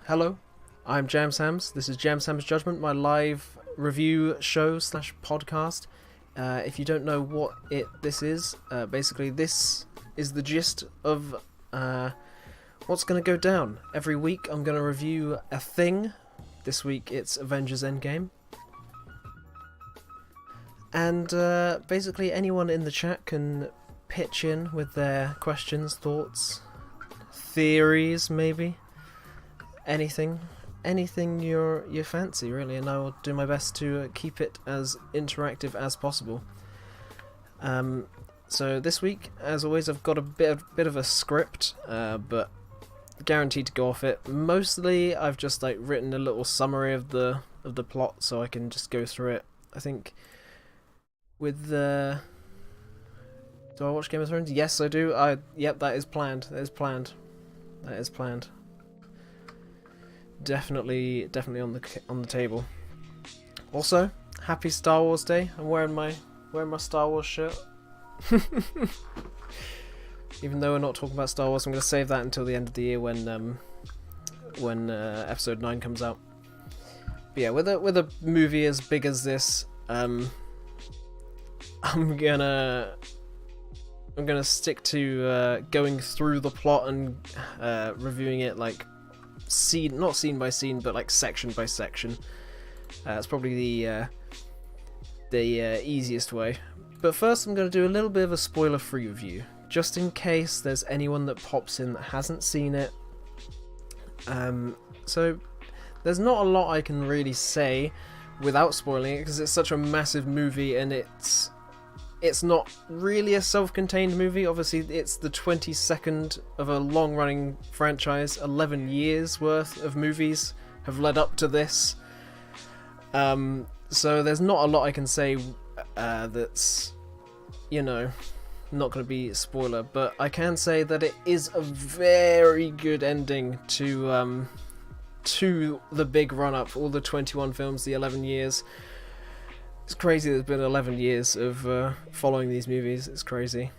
Hello, I'm JamsHams. This is JamsHams Judgement, my live review show slash podcast. If you don't know what this is, basically this is the gist of what's going to go down. Every week I'm going to review a thing. This week it's Avengers Endgame. And basically anyone in the chat can pitch in with their questions, thoughts, theories maybe. Anything you fancy really, and I will do my best to keep it as interactive as possible. So this week, as always, I've got a bit of a script, but guaranteed to go off it. Mostly, I've just written a little summary of the plot, so I can just go through it. I think with the. Do I watch Game of Thrones? Yes, I do. Yep, that is planned. That is planned. That is planned. Definitely on the table. Also, happy Star Wars Day. I'm wearing my Star Wars shirt. Even though we're not talking about Star Wars, I'm going to save that until the end of the year when Episode 9 comes out. But yeah, with a movie as big as this, I'm gonna stick to going through the plot and reviewing it not scene by scene, but section by section. It's probably the easiest way. But first I'm going to do a little bit of a spoiler-free review, just in case there's anyone that pops in that hasn't seen it. So there's not a lot I can really say without spoiling it, because it's such a massive movie, and it's not really a self-contained movie. Obviously, it's the 22nd of a long-running franchise. 11 years worth of movies have led up to this. So there's not a lot I can say that's, not going to be a spoiler. But I can say that it is a very good ending to the big run-up, all the 21 films, the 11 years. It's crazy there's been 11 years of following these movies. It's crazy.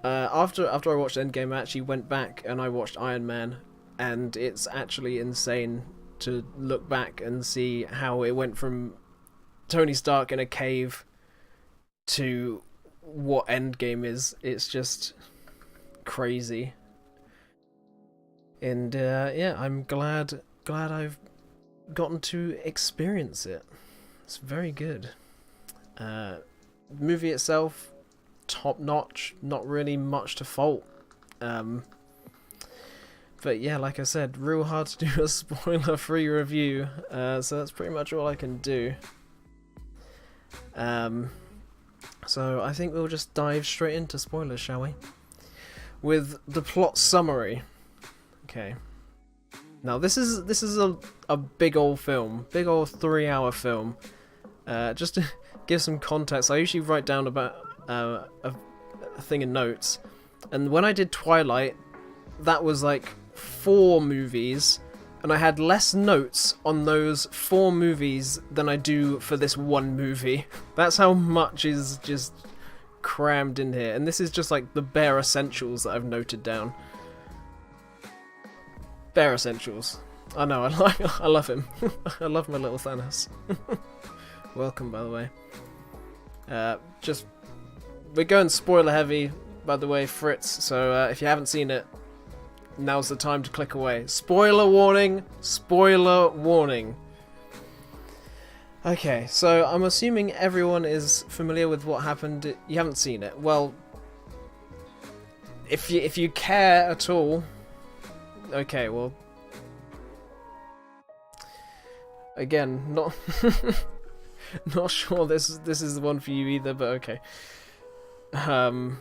After I watched Endgame, I actually went back and I watched Iron Man, and it's actually insane to look back and see how it went from Tony Stark in a cave to what Endgame is. It's just crazy. And yeah, I'm glad I've gotten to experience it. It's very good. Movie itself, top notch, not really much to fault. But yeah, like I said, real hard to do a spoiler-free review, so that's pretty much all I can do. So I think we'll just dive straight into spoilers, shall we? With the plot summary. Okay. Now this is a big old film, big old 3-hour film. Just to give some context, I usually write down about a thing in notes, and when I did Twilight, that was 4 movies, and I had less notes on those 4 movies than I do for this one movie. That's how much is just crammed in here, and this is just the bare essentials that I've noted down. Bare essentials. I know, I love him. I love my little Thanos. Welcome, by the way. We're going spoiler heavy, by the way, Fritz, so if you haven't seen it, now's the time to click away. Spoiler warning! Spoiler warning! Okay, so I'm assuming everyone is familiar with what happened. You haven't seen it. Well, if you care at all, okay, well, again, not not sure this is the one for you either, but okay. For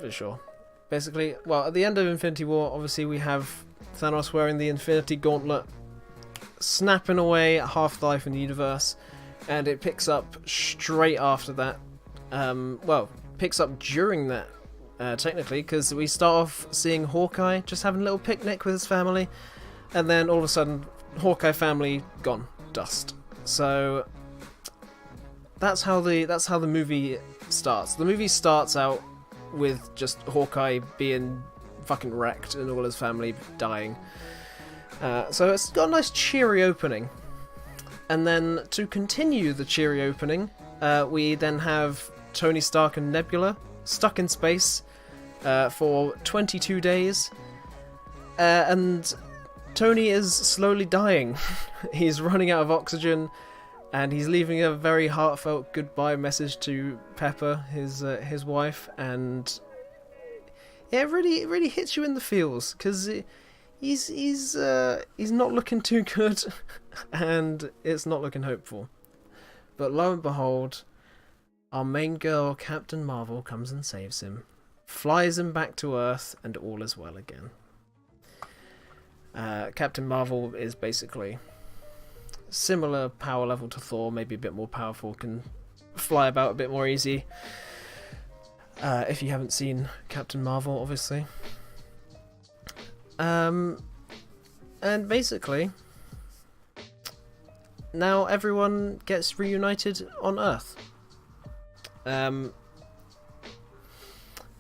sure. Basically, well, at the end of Infinity War, obviously we have Thanos wearing the Infinity Gauntlet, snapping away half the life in the universe, and it picks up straight after that. Well, picks up during that, technically, because we start off seeing Hawkeye just having a little picnic with his family, and then all of a sudden, Hawkeye family gone, dust. So that's how the movie starts. The movie starts out with just Hawkeye being fucking wrecked and all his family dying. So it's got a nice cheery opening. And then to continue the cheery opening, we then have Tony Stark and Nebula stuck in space for 22 days. And Tony is slowly dying. He's running out of oxygen, and he's leaving a very heartfelt goodbye message to Pepper, his wife, and yeah, it really hits you in the feels, because he's not looking too good, and it's not looking hopeful. But lo and behold, our main girl, Captain Marvel, comes and saves him, flies him back to Earth, and all is well again. Captain Marvel is basically similar power level to Thor, maybe a bit more powerful, can fly about a bit more easy. If you haven't seen Captain Marvel, obviously. And basically, now everyone gets reunited on Earth.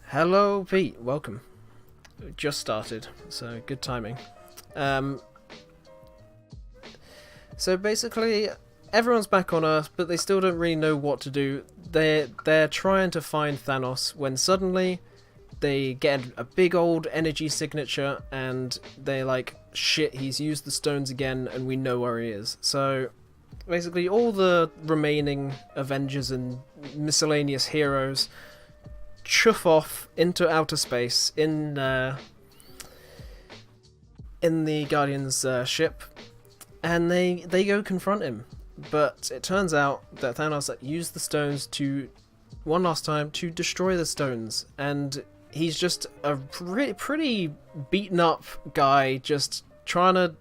Hello, Pete. Welcome. Just started, so good timing. So basically, everyone's back on Earth, but they still don't really know what to do. They're trying to find Thanos when suddenly they get a big old energy signature, and they're like, shit, he's used the stones again, and we know where he is. So basically, all the remaining Avengers and miscellaneous heroes chuff off into outer space in the Guardians ship, and they go confront him. But it turns out that Thanos used the stones one last time to destroy the stones, and he's just a pretty beaten up guy, just trying to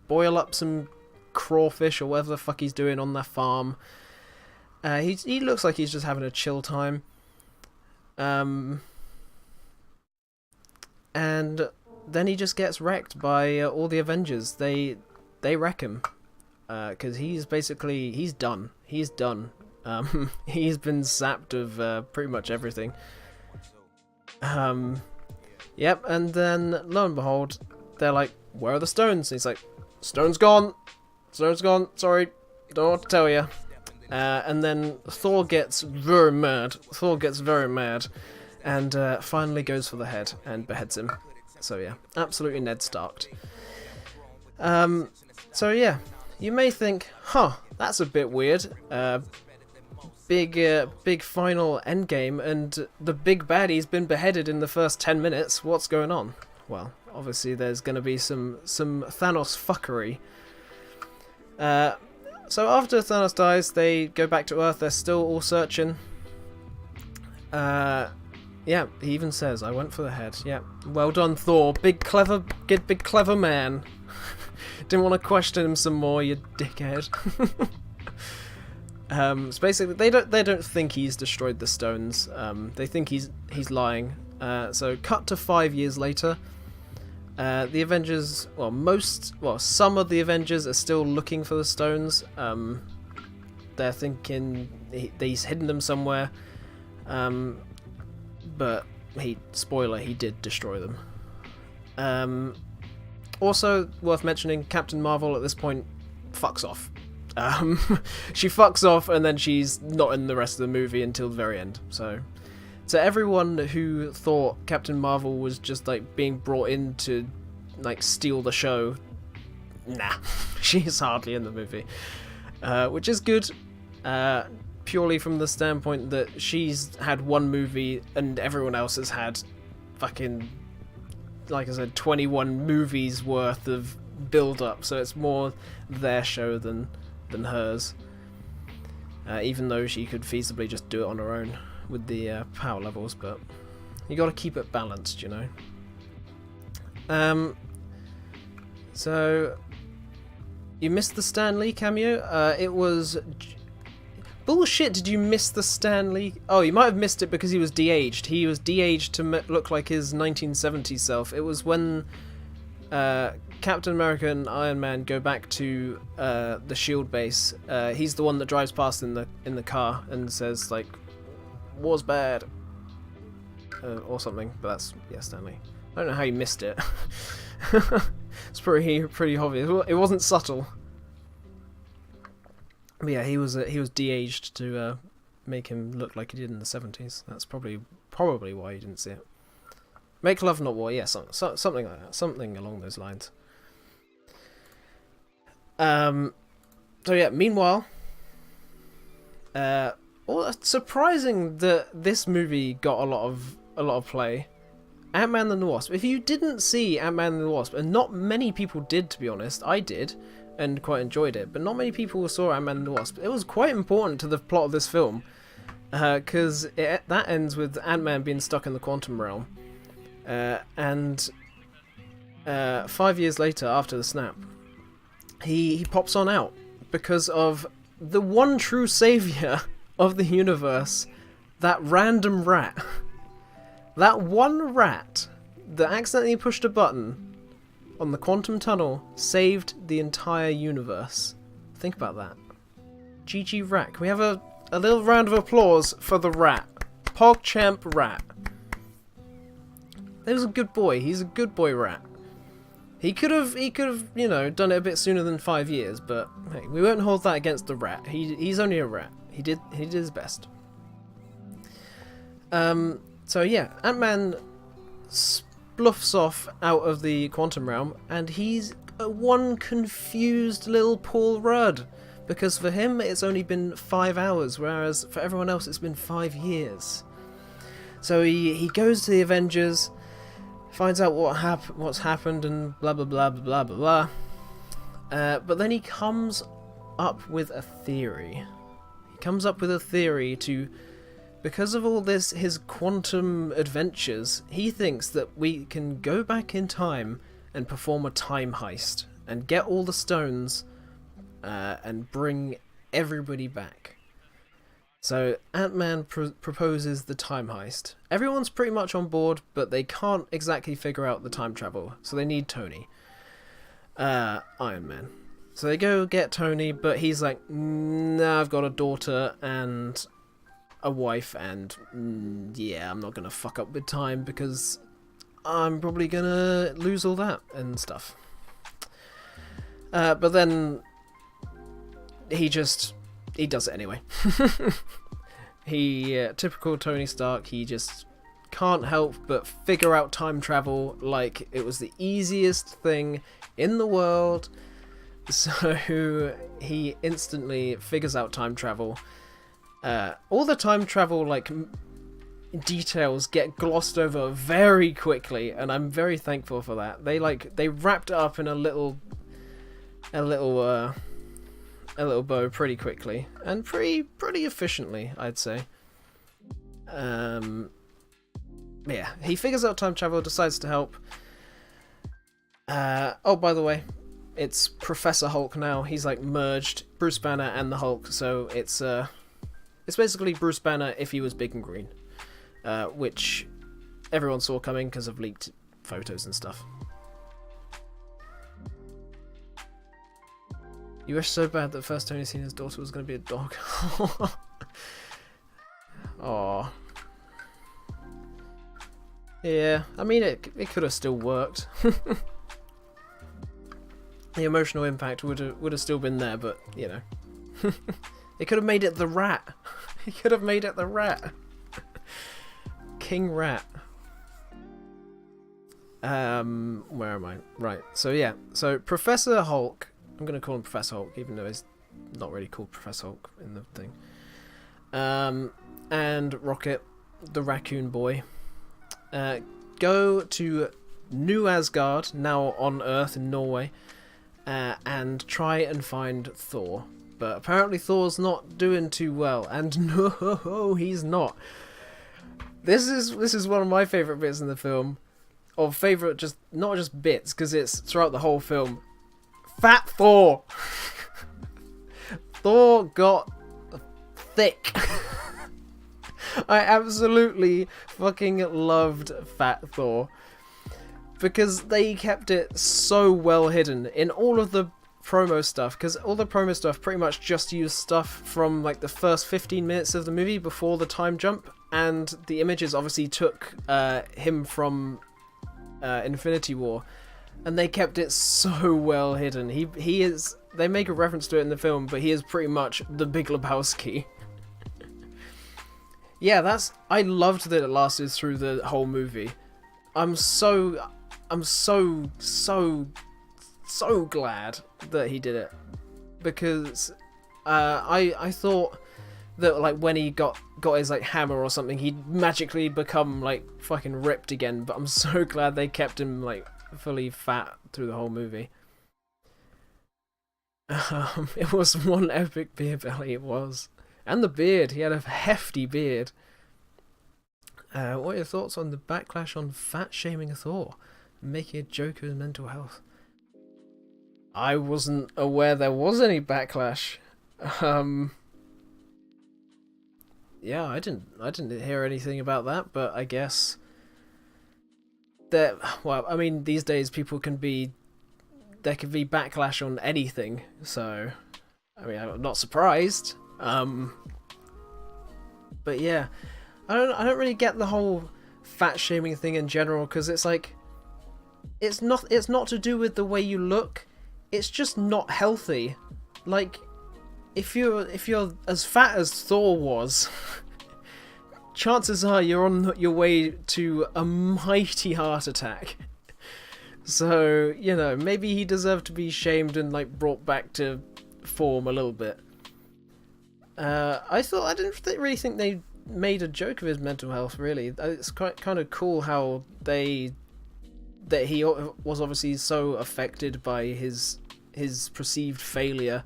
boil up some crawfish or whatever the fuck he's doing on that farm. He looks like he's just having a chill time. And then he just gets wrecked by all the Avengers. They wreck him, because he's done. He's done. He's been sapped of pretty much everything. Yep, and then lo and behold, they're like, where are the stones? And he's like, stone's gone. Stone's gone. Sorry, don't know what to tell you. And then Thor gets very mad. And finally goes for the head and beheads him. So yeah, absolutely Ned Starked. So yeah, you may think, that's a bit weird. Big final endgame, and the big baddie's been beheaded in the first 10 minutes. What's going on? Well, obviously there's going to be some Thanos fuckery. So after Thanos dies, they go back to Earth. They're still all searching. Yeah, he even says, I went for the head. Yeah, well done, Thor. Big clever man. Didn't want to question him some more, you dickhead. So basically, they don't think he's destroyed the stones. They think he's lying. So cut to 5 years later. The Avengers, some of the Avengers are still looking for the stones. They're thinking he's hidden them somewhere. But spoiler, he did destroy them. Also, worth mentioning, Captain Marvel at this point fucks off. She fucks off, and then she's not in the rest of the movie until the very end. So, to everyone who thought Captain Marvel was just like being brought in to like steal the show, nah, she's hardly in the movie, which is good. Purely from the standpoint that she's had one movie and everyone else has had fucking, like I said, 21 movies worth of build-up, so it's more their show than hers. Even though she could feasibly just do it on her own with the power levels, but you got to keep it balanced, you know. So you missed the Stan Lee cameo. It was bullshit. Did you miss the Stan Lee? Oh, you might have missed it because he was de-aged. He was de-aged to look like his 1970s self. It was when Captain America and Iron Man go back to the SHIELD base. He's the one that drives past in the car and says like, "War's bad," or something. But that's Stan Lee. I don't know how you missed it. It's pretty obvious. It wasn't subtle. But yeah, he was de-aged to make him look like he did in the 70s. That's probably why you didn't see it. Make Love Not War, yeah, something like that, something along those lines. So yeah, meanwhile, it's surprising that this movie got a lot of play. Ant-Man and the Wasp. If you didn't see Ant-Man and the Wasp, and not many people did, to be honest, I did, and quite enjoyed it, but not many people saw Ant-Man and the Wasp. It was quite important to the plot of this film, because that ends with Ant-Man being stuck in the quantum realm, and 5 years later, after the snap, he pops on out because of the one true savior of the universe, that random rat. That one rat that accidentally pushed a button on the quantum tunnel saved the entire universe. Think about that. GG rat. Can we have a little round of applause for the rat? PogChamp rat. He was a good boy. He's a good boy rat. He could have, you know, done it a bit sooner than 5 years, but hey, we won't hold that against the rat. He's only a rat. He did his best. So yeah, Ant-Man spluffs off out of the quantum realm, and he's one confused little Paul Rudd, because for him it's only been 5 hours, whereas for everyone else it's been 5 years. So he goes to the Avengers, finds out what's happened, and blah blah blah blah blah blah. But then he comes up with a theory. Because of all this, his quantum adventures, he thinks that we can go back in time and perform a time heist and get all the stones and bring everybody back. So Ant-Man proposes the time heist. Everyone's pretty much on board, but they can't exactly figure out the time travel, so they need Tony. Iron Man. So they go get Tony, but he's like, nah, I've got a daughter and a wife, and yeah, I'm not gonna fuck up with time because I'm probably gonna lose all that and stuff. But then he does it anyway. Typical Tony Stark, he just can't help but figure out time travel like it was the easiest thing in the world. So he instantly figures out time travel. All the time travel details get glossed over very quickly, and I'm very thankful for that. They wrapped it up in a little bow pretty quickly and pretty efficiently, I'd say. Yeah, he figures out time travel, decides to help. Oh, by the way, it's Professor Hulk now. He's merged Bruce Banner and the Hulk, so it's basically Bruce Banner if he was big and green, which everyone saw coming because of leaked photos and stuff. You wish so bad that first Tony seen his daughter was going to be a dog. Aww. Yeah, I mean, it could have still worked. The emotional impact would have still been there, but, you know. It could have made it the rat. He could have made it the rat. King Rat. Where am I? Right, so yeah. So Professor Hulk, I'm going to call him Professor Hulk, even though he's not really called Professor Hulk in the thing. And Rocket, the raccoon boy, go to New Asgard, now on Earth in Norway, and try and find Thor. But apparently Thor's not doing too well, and no, he's not. This is one of my favourite bits in the film, or favourite not just bits, because it's throughout the whole film. Fat Thor! Thor got thick. I absolutely fucking loved Fat Thor, because they kept it so well hidden in all of the promo stuff, because all the promo stuff pretty much just used stuff from the first 15 minutes of the movie before the time jump, and the images obviously took him from Infinity War, and they kept it so well hidden. He is. They make a reference to it in the film, but he is pretty much the Big Lebowski. Yeah, I loved that it lasted through the whole movie. I'm so glad that he did it, because I thought that like when he got his like hammer or something, he'd magically become like fucking ripped again. But I'm so glad they kept him like fully fat through the whole movie. It was one epic beer belly, it was. And the beard, he had a hefty beard. What are your thoughts on the backlash on fat shaming Thor, making a joke of his mental health? I wasn't aware there was any backlash. Yeah, I didn't hear anything about that, but I guess that, well, I mean, these days there can be backlash on anything, so I mean, I'm not surprised. But yeah, I don't really get the whole fat shaming thing in general, because it's like it's not to do with the way you look. It's just not healthy. Like, if you're as fat as Thor was, chances are you're on your way to a mighty heart attack. So, you know, maybe he deserved to be shamed and like brought back to form a little bit. I didn't really think they made a joke of his mental health, really. It's kind of cool how that he was obviously so affected by his perceived failure,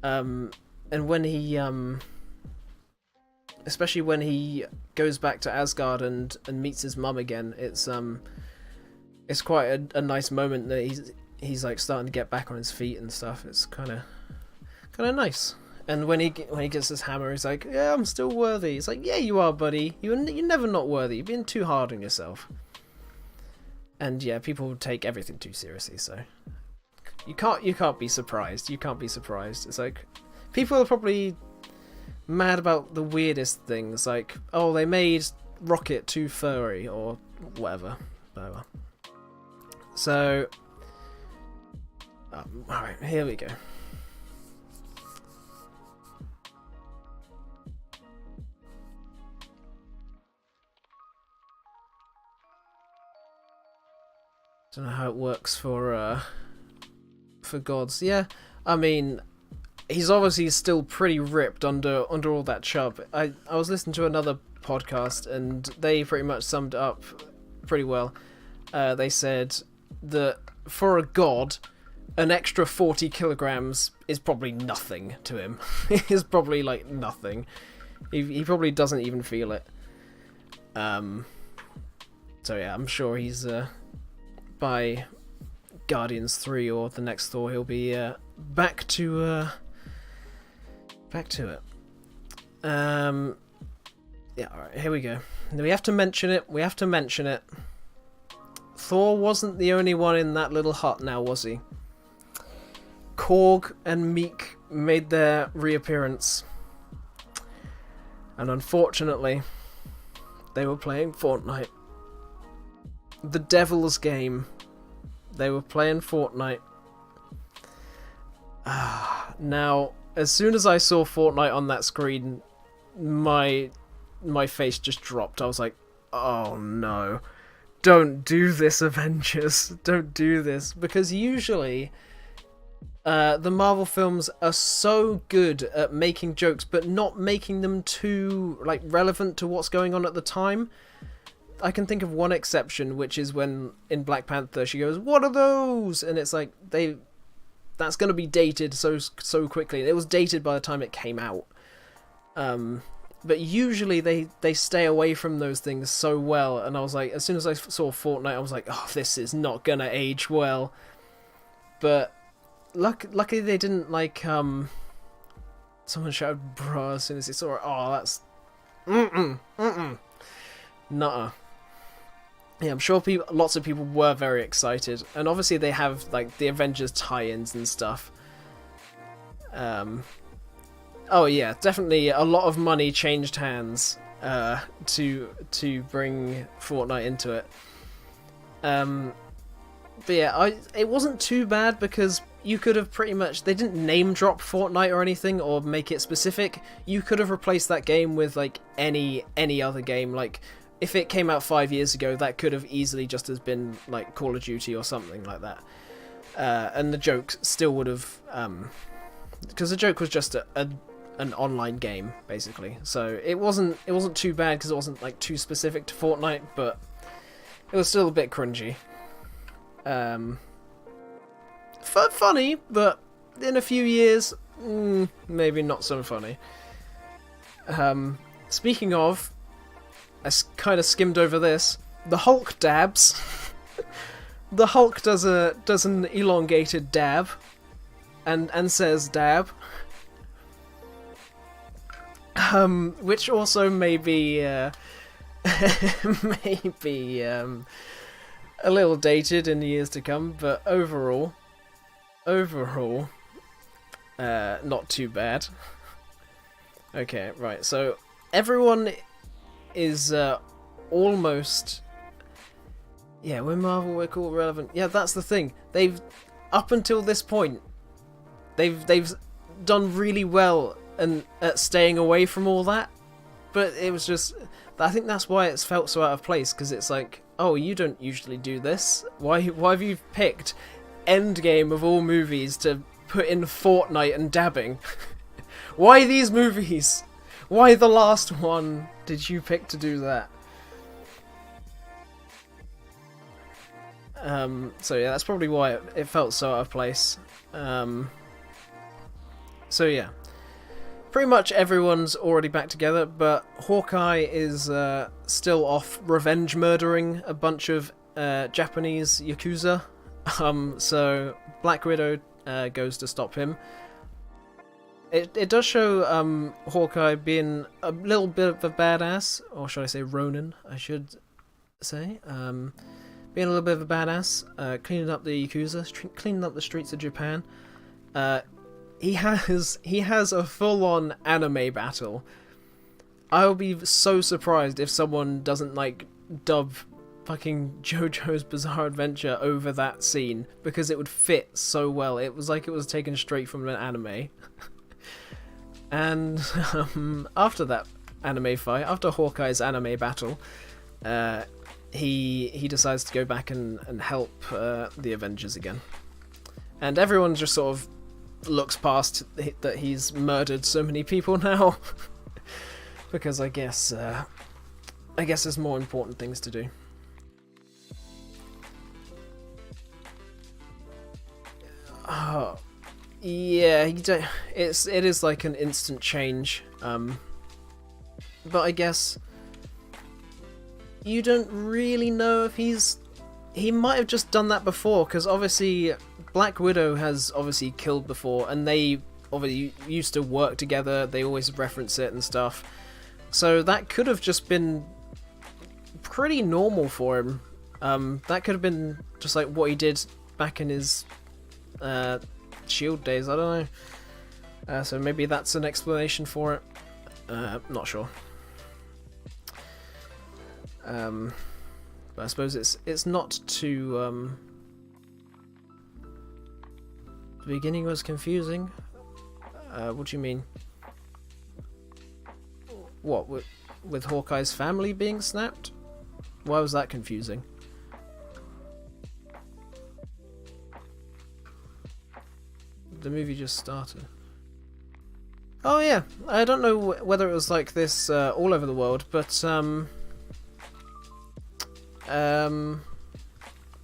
and when he especially when he goes back to Asgard and meets his mum again, it's quite a nice moment that he's like starting to get back on his feet and stuff. It's kind of nice. And when he gets his hammer, he's like, "Yeah, I'm still worthy." It's like, "Yeah, you are, buddy. You're never not worthy. You've been too hard on yourself." And yeah, people take everything too seriously, so you can't be surprised. You can't be surprised. It's like people are probably mad about the weirdest things, like, oh, they made Rocket too furry or whatever. So, alright, here we go. Don't know how it works for gods. Yeah, I mean, he's obviously still pretty ripped under all that chub. I was listening to another podcast and they pretty much summed it up pretty well. They said that for a god, an extra 40 kilograms is probably nothing to him. It's probably like nothing. He probably doesn't even feel it. So yeah, I'm sure he's by Guardians 3 or the next Thor, he'll be back to it. Yeah, alright, here we go. We have to mention it. Thor wasn't the only one in that little hut now, was he? Korg and Meek made their reappearance. And unfortunately, they were playing Fortnite. The devil's game. They were playing Fortnite. Now, as soon as I saw Fortnite on that screen, my face just dropped. I was like, oh no. Don't do this, Avengers. Don't do this. Because usually, the Marvel films are so good at making jokes, but not making them too like relevant to what's going on at the time. I can think of one exception, which is when in Black Panther she goes, "What are those?" And it's like that's going to be dated so quickly. It was dated by the time it came out. But usually they stay away from those things so well. And I was like, as soon as I saw Fortnite, I was like, oh, this is not gonna age well. But luckily they didn't like someone shouted "bruh" as soon as they saw it. Oh, that's nuh-uh. Yeah, I'm sure lots of people were very excited, and obviously they have like the Avengers tie-ins and stuff. Oh yeah, definitely a lot of money changed hands to bring Fortnite into it. But yeah, it wasn't too bad because you could have pretty much... They didn't name drop Fortnite or anything or make it specific. You could have replaced that game with like any other game. Like if it came out 5 years ago, that could have easily just as been like Call of Duty or something like that. And the joke still would have... because the joke was just an online game basically. So it wasn't too bad because it wasn't like too specific to Fortnite, but it was still a bit cringy. Funny, but in a few years, maybe not so funny. Speaking of, I kind of skimmed over this. The Hulk dabs. The Hulk does an elongated dab, and says dab. Which also may be maybe a little dated in the years to come, but overall, not too bad. Okay, right, so everyone is almost... Yeah, we're Marvel, we're cool, relevant. Yeah, that's the thing. They've, up until this point, they've done really well at staying away from all that, but it was just... I think that's why it's felt so out of place, because it's like, oh, you don't usually do this. Why have you picked Endgame of all movies to put in Fortnite and dabbing? Why these movies? Why the last one did you pick to do that? So yeah, that's probably why it felt so out of place. So yeah. Pretty much everyone's already back together, but Hawkeye is still off revenge murdering a bunch of Japanese Yakuza. So Black Widow goes to stop him. It does show Hawkeye being a little bit of a badass, or should I say Ronin, I should say. Being a little bit of a badass, cleaning up the Yakuza, cleaning up the streets of Japan. He has a full-on anime battle. I'll be so surprised if someone doesn't like dub fucking JoJo's Bizarre Adventure over that scene, because it would fit so well. It was like it was taken straight from an anime. And after that anime fight, after Hawkeye's anime battle, he decides to go back and help the Avengers again. And everyone just sort of looks past that he's murdered so many people now. Because I guess there's more important things to do. Oh, yeah, it is like an instant change. But I guess you don't really know if he might have just done that before, because obviously Black Widow has obviously killed before, and they obviously used to work together. They always reference it and stuff. So that could have just been pretty normal for him. That could have been just like what he did back in his Shield days. I don't know. So maybe that's an explanation for it. Not sure. But I suppose it's not too. The beginning was confusing. What do you mean? What, with Hawkeye's family being snapped? Why was that confusing? The movie just started. Oh yeah, I don't know whether it was like this all over the world, but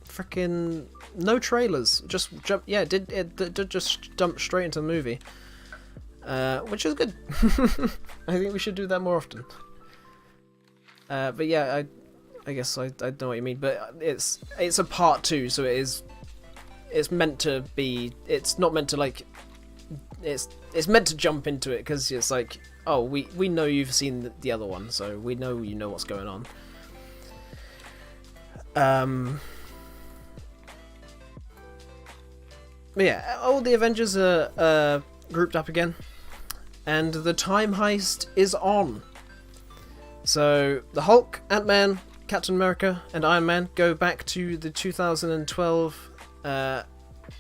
freaking no trailers. Just jump. Yeah, it did just jump straight into the movie, which is good. I think we should do that more often. But yeah, I guess I don't know what you mean. But it's a part 2, so it's meant to be. It's not meant to like. It's meant to jump into it because it's like, oh, we know you've seen the other one, so we know you know what's going on. But yeah, all the Avengers are grouped up again, and the time heist is on. So the Hulk, Ant-Man, Captain America and Iron Man go back to the 2012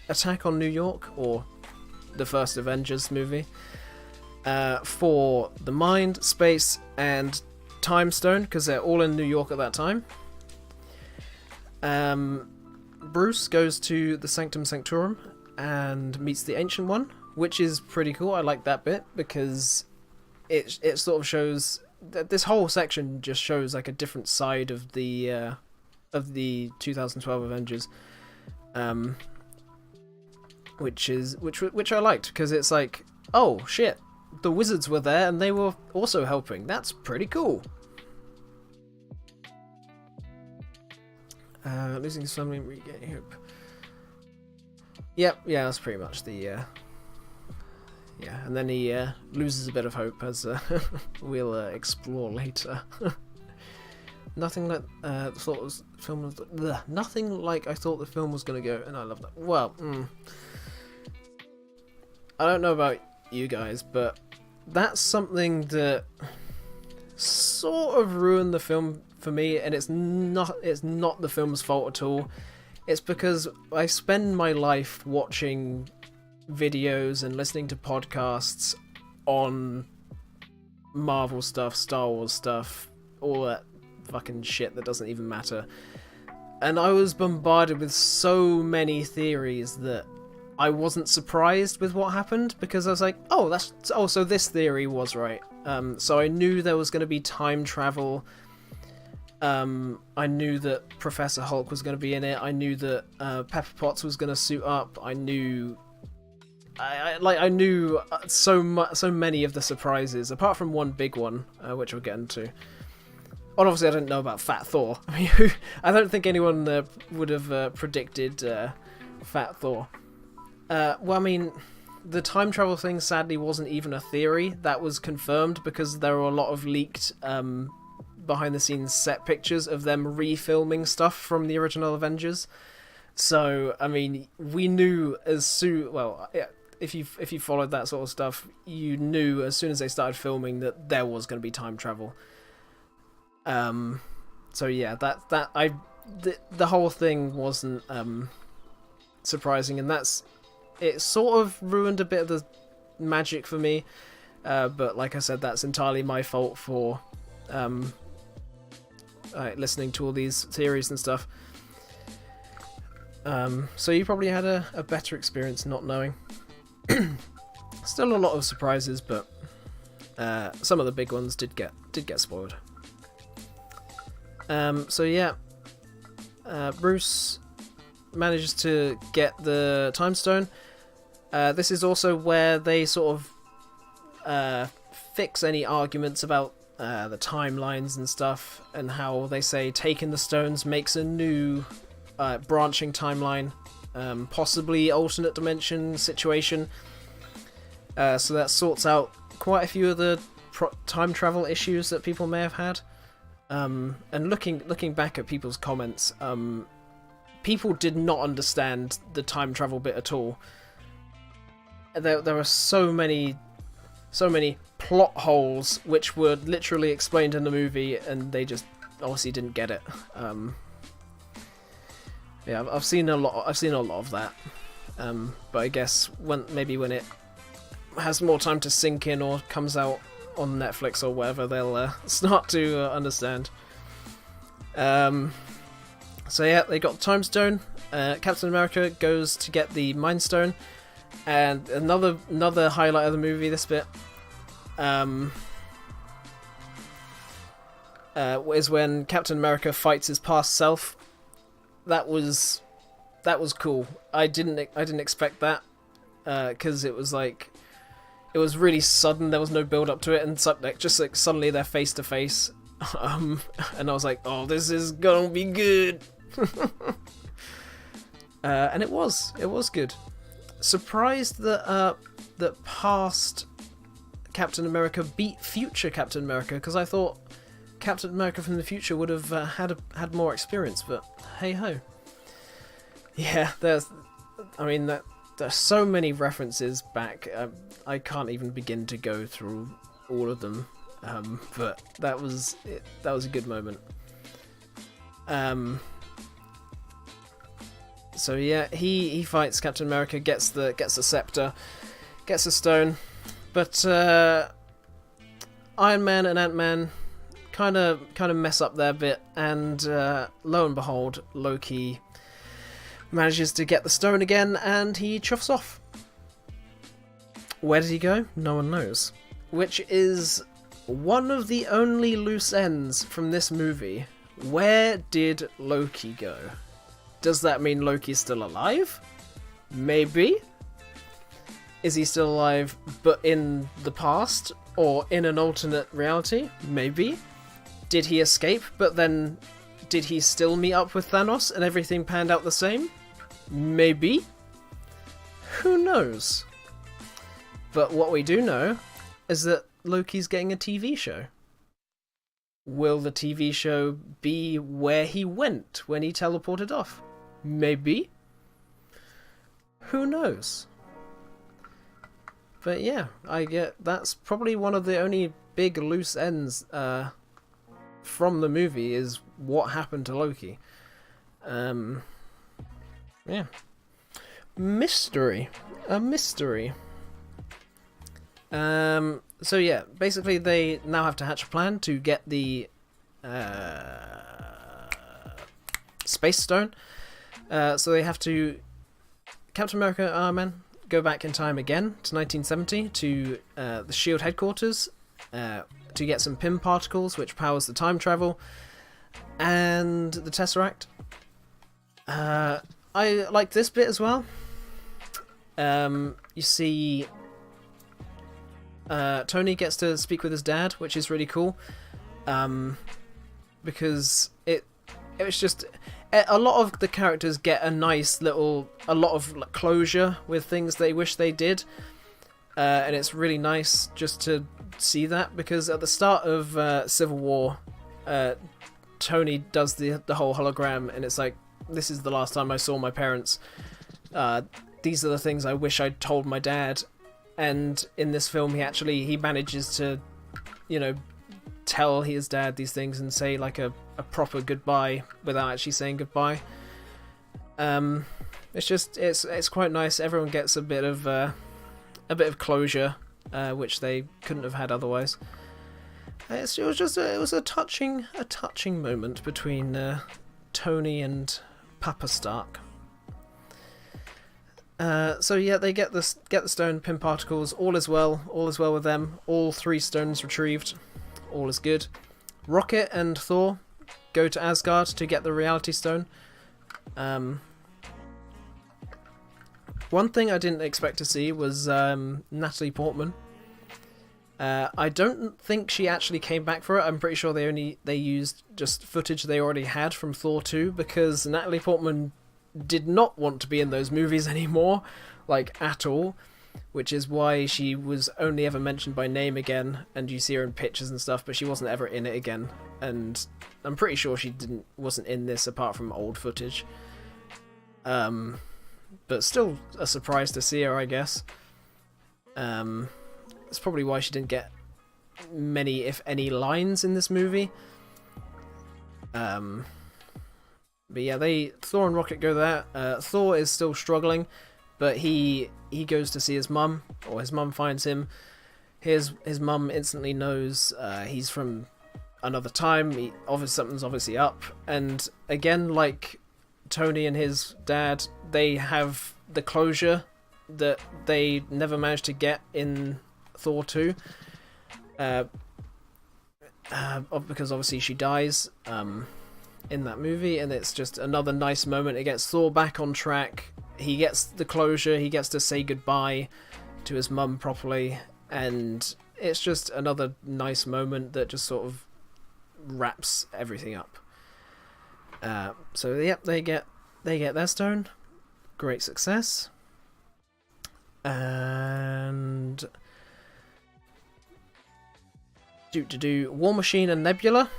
attack on New York, or the first Avengers movie, for the Mind, Space, and Time Stone, because they're all in New York at that time. Bruce goes to the Sanctum Sanctorum and meets the Ancient One, which is pretty cool. I like that bit because it sort of shows that this whole section just shows like a different side of the 2012 Avengers, which I liked, because it's like, oh shit, the wizards were there and they were also helping. That's pretty cool. Losing his family and regaining hope. Yep, yeah, that's pretty much the yeah, and then he loses a bit of hope, as we'll explore later. Nothing like thought was film was nothing like I thought the film was gonna go, and I love that. Well, I don't know about you guys, but that's something that sort of ruined the film for me, and it's not the film's fault at all. It's because I spend my life watching videos and listening to podcasts on Marvel stuff, Star Wars stuff, all that fucking shit that doesn't even matter. And I was bombarded with so many theories that I wasn't surprised with what happened, because I was like, so this theory was right. So I knew there was going to be time travel. I knew that Professor Hulk was going to be in it. I knew that Pepper Potts was going to suit up. I knew so many of the surprises, apart from one big one, which we'll get into. And obviously, I didn't know about Fat Thor. I mean, I don't think anyone would have predicted Fat Thor. Well, I mean, the time travel thing sadly wasn't even a theory. That was confirmed because there were a lot of leaked behind-the-scenes set pictures of them refilming stuff from the original Avengers. So, I mean, we knew as soon... Well, yeah, if you followed that sort of stuff, you knew as soon as they started filming that there was going to be time travel. So yeah, the whole thing wasn't surprising, and it sort of ruined a bit of the magic for me. But like I said, that's entirely my fault for listening to all these theories and stuff. So you probably had a better experience not knowing. Still a lot of surprises, but some of the big ones did get spoiled. So yeah, Bruce manages to get the Time Stone. This is also where they sort of fix any arguments about the timelines and stuff, and how they say taking the stones makes a new branching timeline, possibly alternate dimension situation. So that sorts out quite a few of the time travel issues that people may have had. And looking back at people's comments, people did not understand the time travel bit at all. There were so many plot holes which were literally explained in the movie, and they just obviously didn't get it. Yeah, I've seen a lot of that. But I guess when it has more time to sink in or comes out on Netflix or whatever, they'll start to understand. So yeah, they got the Time Stone. Captain America goes to get the Mind Stone, and another highlight of the movie. This bit is when Captain America fights his past self. That was cool. I didn't expect that, because it was really sudden. There was no build up to it, and just suddenly they're face to face. And I was like, oh, this is gonna be good. And it was good. Surprised that past Captain America beat future Captain America, because I thought Captain America from the future would have had more experience, but hey ho. Yeah, there's so many references back. I can't even begin to go through all of them. But that was a good moment. So yeah, he fights Captain America, gets the scepter, gets the stone, but Iron Man and Ant-Man kind of mess up their bit, and lo and behold, Loki manages to get the stone again, and he chuffs off. Where did he go? No one knows. Which is one of the only loose ends from this movie. Where did Loki go? Does that mean Loki's still alive? Maybe. Is he still alive but in the past? Or in an alternate reality? Maybe. Did he escape, but then did he still meet up with Thanos and everything panned out the same? Maybe. Who knows? But what we do know is that Loki's getting a TV show. Will the TV show be where he went when he teleported off? Maybe. Who knows? But yeah, that's probably one of the only big loose ends from the movie, is what happened to Loki. Yeah. Mystery. A mystery. So yeah, basically they now have to hatch a plan to get the Space Stone. So they have to, Captain America, Iron Man, go back in time again to 1970 to the SHIELD headquarters to get some Pym particles, which powers the time travel, and the Tesseract. I like this bit as well. You see Tony gets to speak with his dad, which is really cool, because it was just a lot of the characters get a lot of closure with things they wish they did, and it's really nice just to see that, because at the start of Civil War, Tony does the whole hologram, and it's like, this is the last time I saw my parents. These are the things I wish I'd told my dad. And in this film, he manages to, tell his dad these things and say like a proper goodbye without actually saying goodbye. It's quite nice. Everyone gets a bit of closure, which they couldn't have had otherwise. It was a touching moment between Tony and Papa Stark. So yeah, they get the stone, Pym particles. All is well with them. All 3 stones retrieved. All is good. Rocket and Thor go to Asgard to get the Reality Stone. One thing I didn't expect to see was Natalie Portman. I don't think she actually came back for it. I'm pretty sure they used just footage they already had from Thor 2, because Natalie Portman did not want to be in those movies anymore, like at all, which is why she was only ever mentioned by name again, and you see her in pictures and stuff, but she wasn't ever in it again. And I'm pretty sure she wasn't in this apart from old footage. But still a surprise to see her, I guess. That's probably why she didn't get many, if any, lines in this movie. But yeah, Thor and Rocket go there. Thor is still struggling, but he goes to see his mum, or his mum finds him. His mum instantly knows he's from another time. Something's obviously up. And again, like Tony and his dad, they have the closure that they never managed to get in Thor 2. Because obviously she dies in that movie, and it's just another nice moment. It gets Thor back on track. He gets the closure. He gets to say goodbye to his mum properly, and it's just another nice moment that just sort of wraps everything up. So yep, they get their stone. Great success. And War Machine and Nebula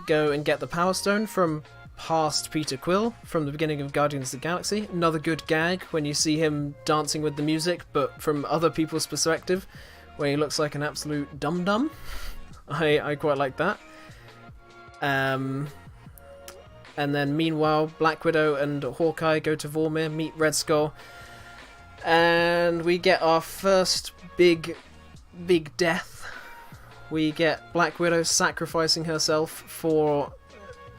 go and get the Power Stone from past Peter Quill from the beginning of Guardians of the Galaxy. Another good gag when you see him dancing with the music, but from other people's perspective, where he looks like an absolute dum-dum. I quite like that. And then meanwhile, Black Widow and Hawkeye go to Vormir, meet Red Skull, and we get our first big death. We get Black Widow sacrificing herself for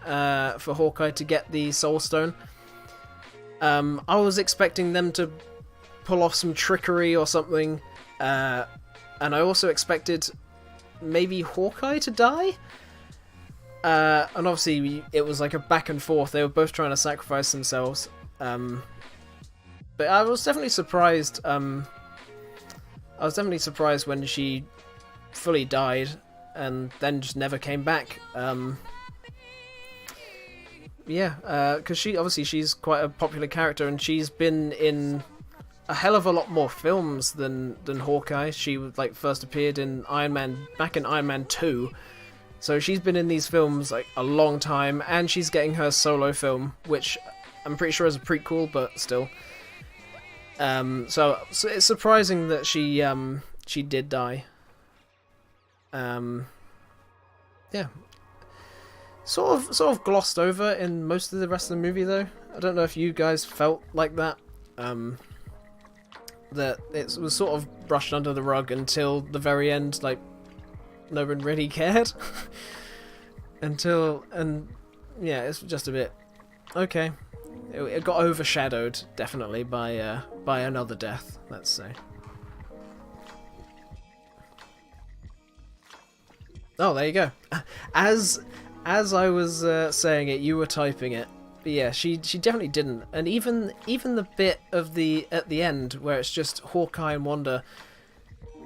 Hawkeye to get the Soul Stone. I was expecting them to pull off some trickery or something, and I also expected maybe Hawkeye to die. And obviously it was like a back and forth. They were both trying to sacrifice themselves. But I was definitely surprised. I was definitely surprised when she fully died and then just never came back. Because she's quite a popular character, and she's been in a hell of a lot more films than Hawkeye. She like first appeared in Iron Man 2. So she's been in these films like a long time, and she's getting her solo film, which I'm pretty sure is a prequel, but still. So it's surprising that she did die. Yeah. Sort of glossed over in most of the rest of the movie, though. I don't know if you guys felt like that. That it was sort of brushed under the rug until the very end, like no one really cared. It's just a bit okay. It got overshadowed definitely by another death, let's say. Oh, there you go. As I was saying it, you were typing it. But yeah, she definitely didn't. And even the bit of at the end where it's just Hawkeye and Wanda,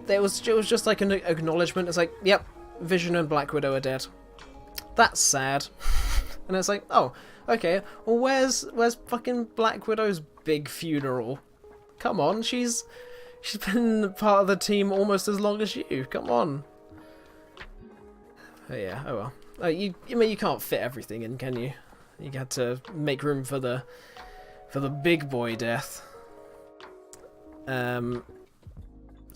it was just like an acknowledgement. It's like, yep, Vision and Black Widow are dead. That's sad. And it's like, oh, okay. Well, where's fucking Black Widow's big funeral? Come on, she's been part of the team almost as long as you. Come on. Oh yeah. Oh well. You can't fit everything in, can you? You got to make room for the big boy death. So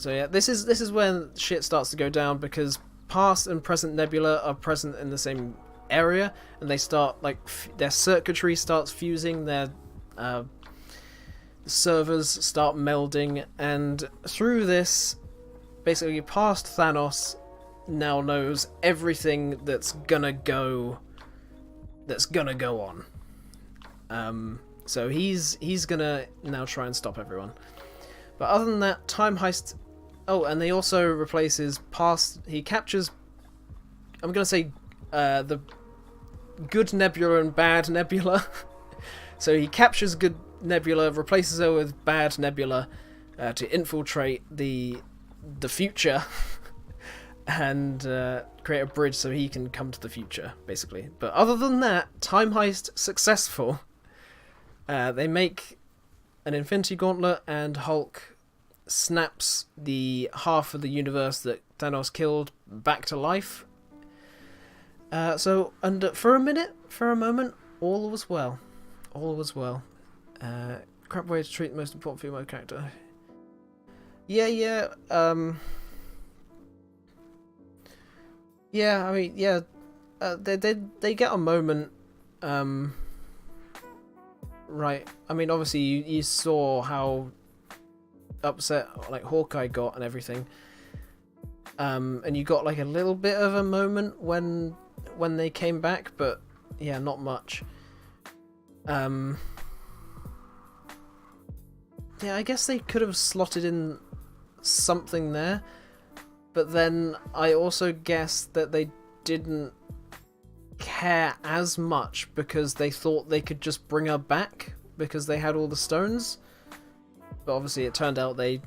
yeah, this is when shit starts to go down, because past and present Nebula are present in the same area, and they start like their circuitry starts fusing, their servers start melding, and through this, basically past Thanos now knows everything that's gonna go on. So he's gonna now try and stop everyone. But other than that, Time Heist. Oh, and they also replaces past. He captures. I'm gonna say the good Nebula and bad Nebula. So he captures good Nebula, replaces her with bad Nebula to infiltrate the future. And create a bridge so he can come to the future, basically. But other than that, Time Heist successful. They make an Infinity Gauntlet, and Hulk snaps the half of the universe that Thanos killed back to life. For a moment, all was well. All was well. Crap way to treat the most important female character. Yeah, I mean, yeah, they get a moment, right? I mean, obviously you saw how upset like Hawkeye got and everything, and you got like a little bit of a moment when they came back, but yeah, not much. Yeah, I guess they could have slotted in something there. But then I also guess that they didn't care as much because they thought they could just bring her back because they had all the stones. But obviously it turned out they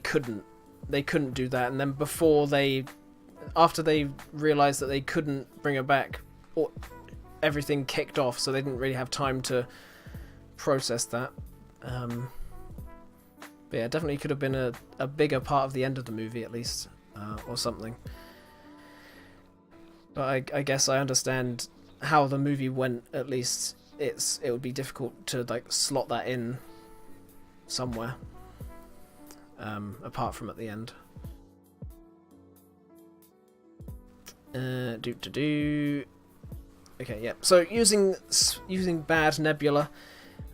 couldn't. They couldn't do that. And then after they realised that they couldn't bring her back, everything kicked off, so they didn't really have time to process that. But yeah, definitely could have been a bigger part of the end of the movie at least. Or something. But I guess I understand how the movie went. At least it would be difficult to like slot that in somewhere, apart from at the end. Okay, yeah. So using bad Nebula,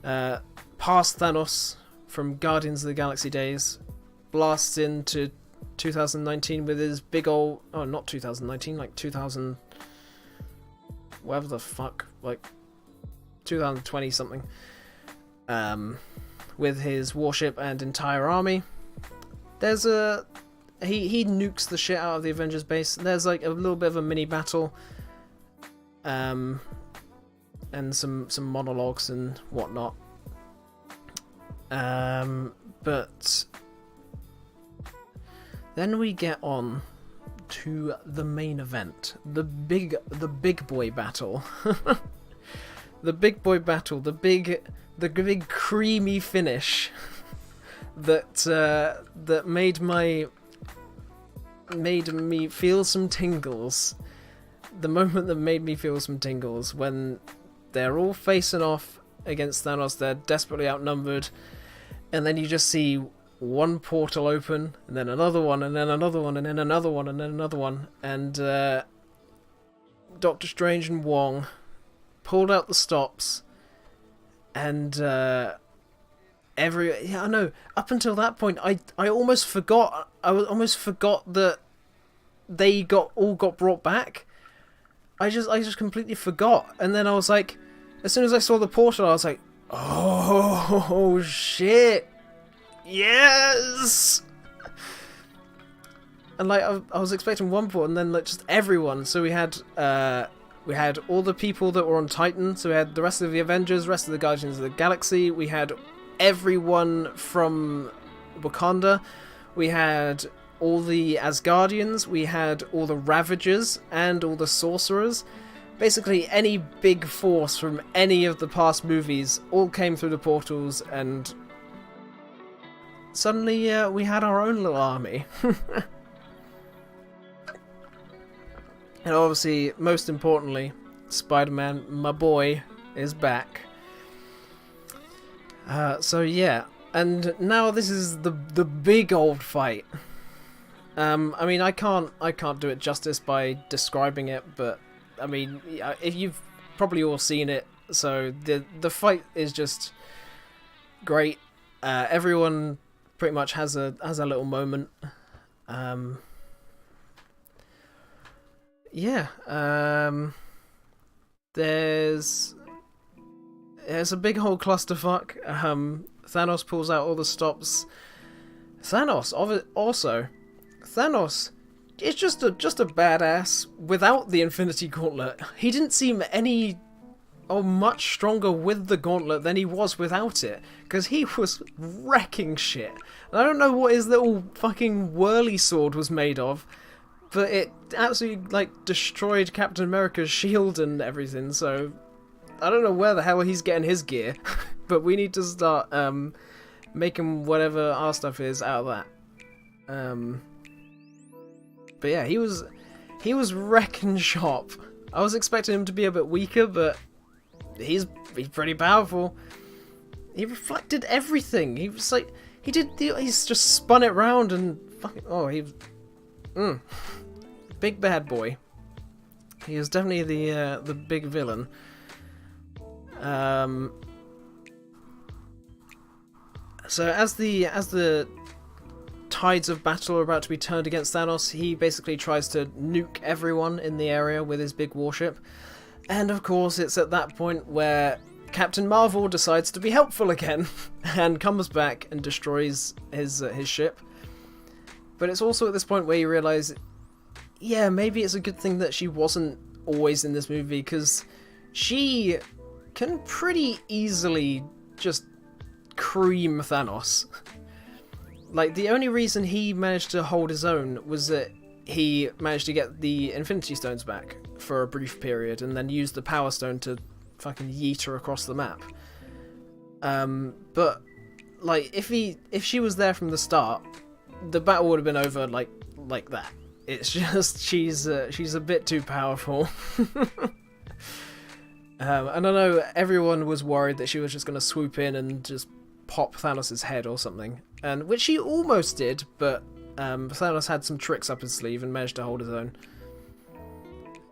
past Thanos from Guardians of the Galaxy days, blasts into 2019 with his big old... Oh, not 2019, like 2000... Whatever the fuck, like 2020 something. With his warship and entire army. There's a... He nukes the shit out of the Avengers base. There's like a little bit of a mini battle. And some monologues and whatnot. But then we get on to the main event, the big boy battle. The big boy battle, the big creamy finish that made me feel some tingles. The moment that made me feel some tingles, when they're all facing off against Thanos, they're desperately outnumbered, and then you just see one portal open, and then another one, and then another one, and then another one, and then another one, and Doctor Strange and Wong pulled out the stops, and up until that point, I almost forgot that they all got brought back. I just completely forgot, and then I was like, as soon as I saw the portal, I was like, oh shit, yes. And like I was expecting one portal, and then like just everyone. So we had all the people that were on Titan. So we had the rest of the Avengers, rest of the Guardians of the Galaxy. We had everyone from Wakanda. We had all the Asgardians. We had all the Ravagers and all the Sorcerers. Basically, any big force from any of the past movies all came through the portals, and suddenly we had our own little army. And obviously, most importantly, Spider-Man, my boy, is back. So yeah, and now this is the big old fight. I mean, I can't do it justice by describing it, but I mean, if you've probably all seen it, so the fight is just great. Everyone pretty much has a little moment. Yeah. There's a big whole clusterfuck. Thanos pulls out all the stops. Thanos is just a badass without the Infinity Gauntlet. He didn't seem much stronger with the gauntlet than he was without it, because he was wrecking shit. And I don't know what his little fucking whirly sword was made of, but it absolutely like destroyed Captain America's shield and everything. So I don't know where the hell he's getting his gear, but we need to start making whatever our stuff is out of that. But yeah, he was wrecking shop. I was expecting him to be a bit weaker, but he's pretty powerful. He reflected everything. He was like, he's just spun it round and fucking, big bad boy. He is definitely the big villain. So as the tides of battle are about to be turned against Thanos, he basically tries to nuke everyone in the area with his big warship. And of course, it's at that point where Captain Marvel decides to be helpful again and comes back and destroys his ship. But it's also at this point where you realise, yeah, maybe it's a good thing that she wasn't always in this movie, because she can pretty easily just cream Thanos. Like, the only reason he managed to hold his own was that he managed to get the Infinity Stones back for a brief period and then used the Power Stone to fucking yeet her across the map. But like, if she was there from the start, the battle would have been over like that. It's just she's a bit too powerful. And I know everyone was worried that she was just going to swoop in and just pop Thanos' head or something, and which she almost did, but Thanos had some tricks up his sleeve and managed to hold his own.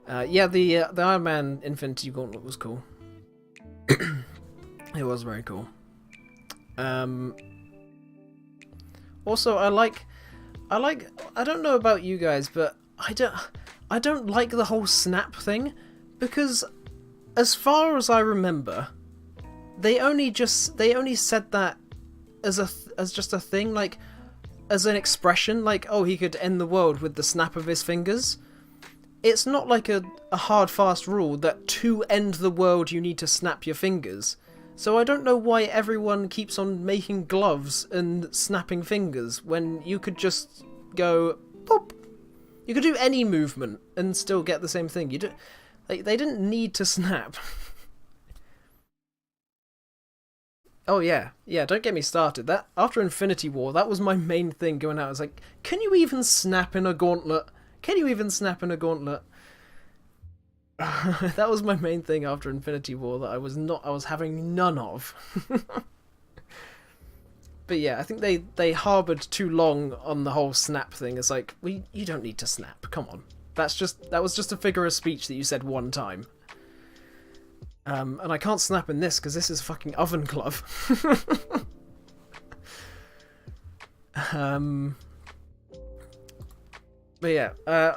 Yeah, the Iron Man Infinity Gauntlet was cool. It was very cool. Also, I don't know about you guys, but I don't like the whole snap thing, because as far as I remember, they only said that as just a thing, like as an expression, like, oh, he could end the world with the snap of his fingers. It's not like a hard fast rule that to end the world you need to snap your fingers. So I don't know why everyone keeps on making gloves and snapping fingers when you could just go pop. You could do any movement and still get the same thing. They didn't need to snap. Oh yeah, don't get me started. That after Infinity War, that was my main thing going out. I was like, can you even snap in a gauntlet? Can you even snap in a gauntlet? That was my main thing after Infinity War that I was having none of. But yeah, I think they harboured too long on the whole snap thing. It's like, you don't need to snap. Come on. That was just a figure of speech that you said one time. And I can't snap in this because this is a fucking oven glove. But yeah,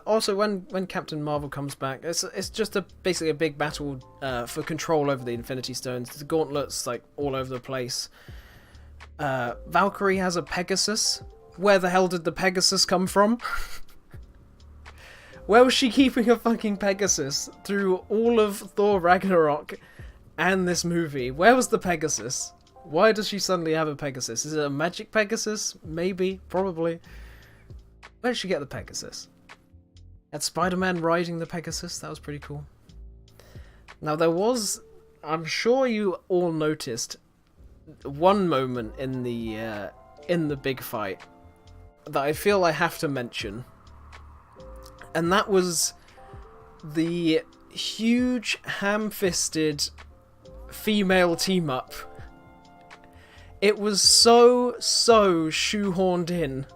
also when Captain Marvel comes back, it's just basically a big battle for control over the Infinity Stones. The gauntlets like all over the place. Valkyrie has a Pegasus. Where the hell did the Pegasus come from? Where was she keeping a fucking Pegasus through all of Thor Ragnarok and this movie? Where was the Pegasus? Why does she suddenly have a Pegasus? Is it a magic Pegasus? Maybe, probably. Where did she get the Pegasus? Had Spider-Man riding the Pegasus? That was pretty cool. Now there was, I'm sure you all noticed, one moment in the big fight that I feel I have to mention. And that was the huge ham-fisted female team-up. It was so shoehorned in.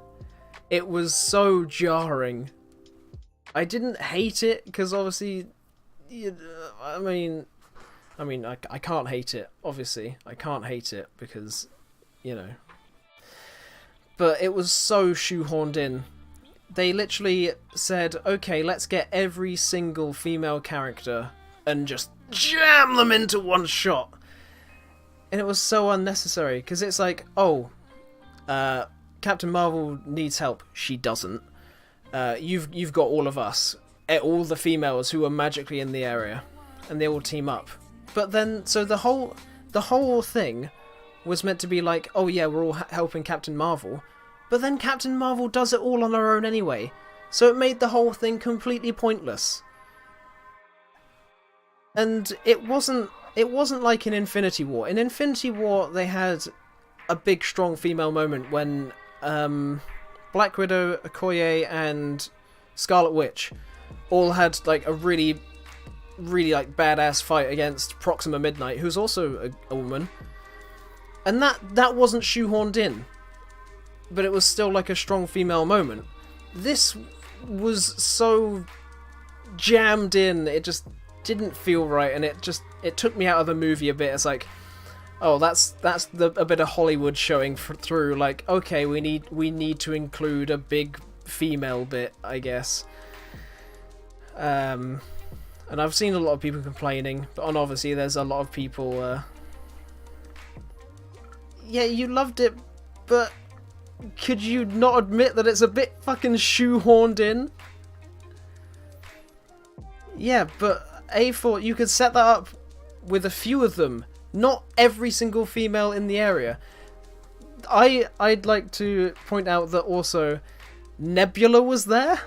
It was so jarring. I didn't hate it, because obviously, I mean, I can't hate it, obviously. I can't hate it, because, you know. But it was so shoehorned in. They literally said, okay, let's get every single female character and just jam them into one shot. And it was so unnecessary, because it's like, oh, Captain Marvel needs help. She doesn't. You've got all of us, all the females who are magically in the area, and they all team up. But then, so the whole thing was meant to be like, oh yeah, we're all helping Captain Marvel. But then Captain Marvel does it all on her own anyway, so it made the whole thing completely pointless. And it wasn't like in Infinity War. In Infinity War, they had a big, strong female moment when Black Widow, Okoye, and Scarlet Witch all had like a really like badass fight against Proxima Midnight, who's also a woman. And that wasn't shoehorned in, but it was still like a strong female moment. This was so jammed in, it just didn't feel right, and it took me out of the movie a bit. It's like, oh, that's a bit of Hollywood showing through. Like, okay, we need to include a big female bit, I guess. And I've seen a lot of people complaining, but obviously there's a lot of people. Yeah, you loved it, but could you not admit that it's a bit fucking shoehorned in? Yeah, but A4, you could set that up with a few of them, not every single female in the area. I'd like to point out that also Nebula was there.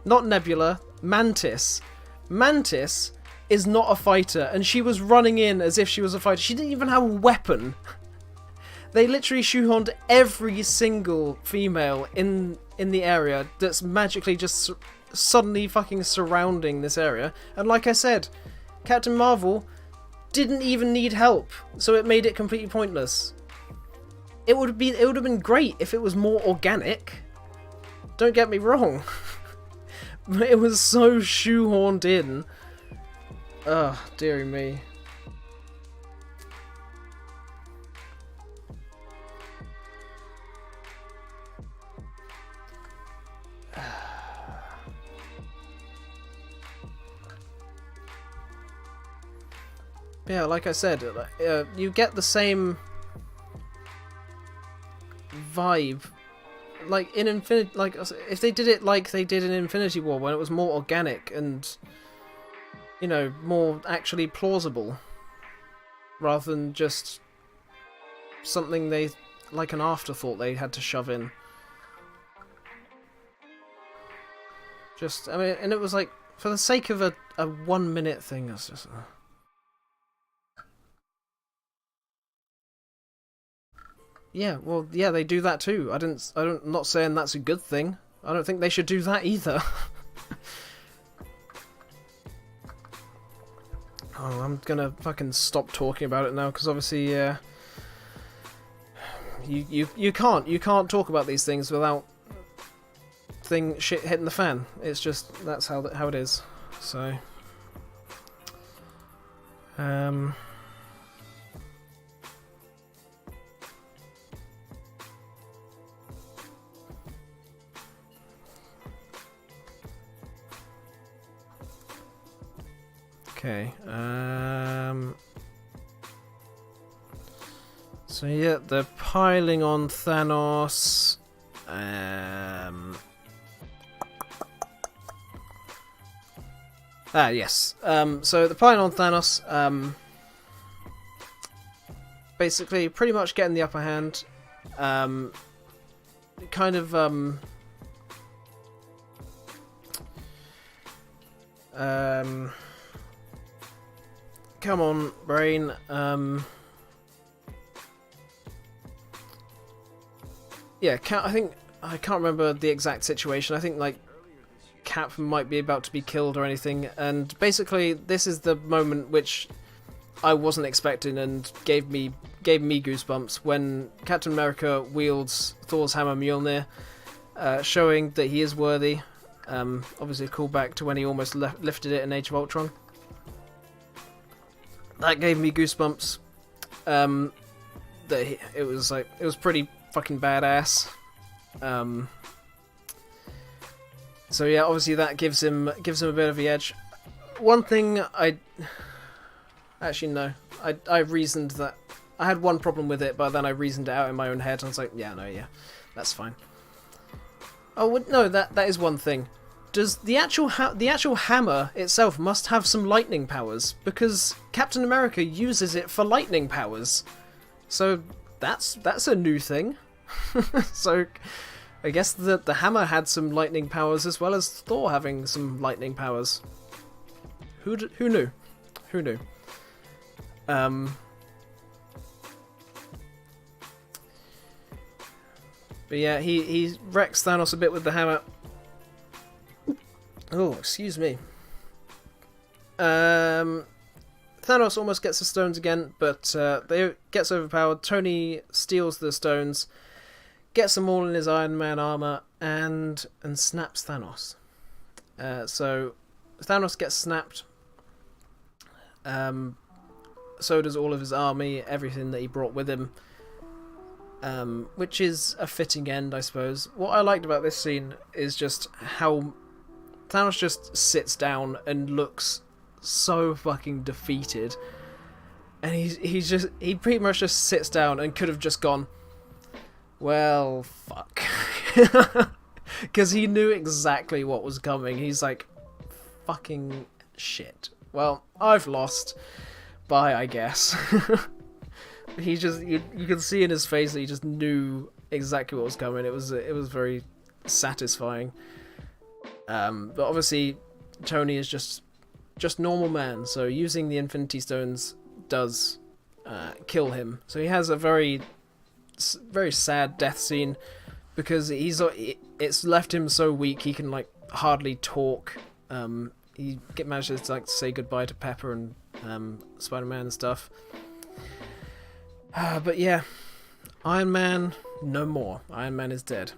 Not Nebula, Mantis. Mantis is not a fighter, and she was running in as if she was a fighter. She didn't even have a weapon. They literally shoehorned every single female in the area that's magically just suddenly fucking surrounding this area. And like I said, Captain Marvel didn't even need help, so it made it completely pointless. It would have been great if it was more organic. Don't get me wrong. it was so shoehorned in. Ugh, dearie me. Yeah, like I said, you get the same vibe, like in Infinity. Like if they did it like they did in Infinity War, when it was more organic and, you know, more actually plausible, rather than just something they like an afterthought they had to shove in. Just, I mean, and it was like for the sake of a 1 minute thing. It's just. Yeah, well, yeah, they do that too. I'm not saying that's a good thing. I don't think they should do that either. Oh, I'm gonna fucking stop talking about it now, because obviously, you can't talk about these things without shit hitting the fan. It's just, that's how it is. So, okay, so yeah, they're piling on Thanos. Yes. So they're piling on Thanos. Basically, pretty much getting the upper hand. Kind of, come on, brain. Yeah, I can't remember the exact situation. I think, like, Cap might be about to be killed or anything, and basically this is the moment which I wasn't expecting and gave me goosebumps when Captain America wields Thor's hammer Mjolnir, showing that he is worthy. Obviously a callback to when he almost lifted it in Age of Ultron. That gave me goosebumps. It was pretty fucking badass. So yeah, obviously that gives him a bit of the edge. One thing actually no, I reasoned that I had one problem with it, but then I reasoned it out in my own head, and I was like, yeah, that's fine. Oh no, that is one thing. Does the actual hammer itself must have some lightning powers, because Captain America uses it for lightning powers, so that's a new thing. So I guess the hammer had some lightning powers as well as Thor having some lightning powers. Who knew? Who knew? But yeah, he wrecks Thanos a bit with the hammer. Oh, excuse me. Thanos almost gets the stones again, but they gets overpowered. Tony steals the stones, gets them all in his Iron Man armor, and snaps Thanos. So Thanos gets snapped. So does all of his army, everything that he brought with him. Which is a fitting end, I suppose. What I liked about this scene is just how Thanos just sits down and looks so fucking defeated. And he pretty much just sits down and could have just gone, well, fuck. Because he knew exactly what was coming. He's like, fucking shit. Well, I've lost. Bye, I guess. He just, you can see in his face that he just knew exactly what was coming. It was very satisfying. But obviously, Tony is just normal man. So using the Infinity Stones does kill him. So he has a very sad death scene because it's left him so weak he can like hardly talk. He manages to like say goodbye to Pepper and Spider-Man and stuff. But yeah, Iron Man no more. Iron Man is dead.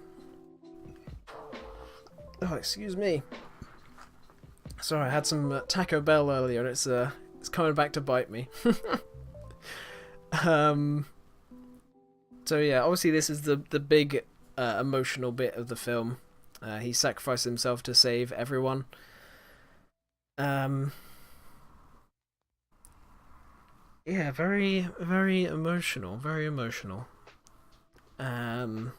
Oh, excuse me. Sorry, I had some Taco Bell earlier, and it's coming back to bite me. um. So yeah, obviously this is the big emotional bit of the film. He sacrificed himself to save everyone. Um. Yeah, very very emotional. Very emotional. Um.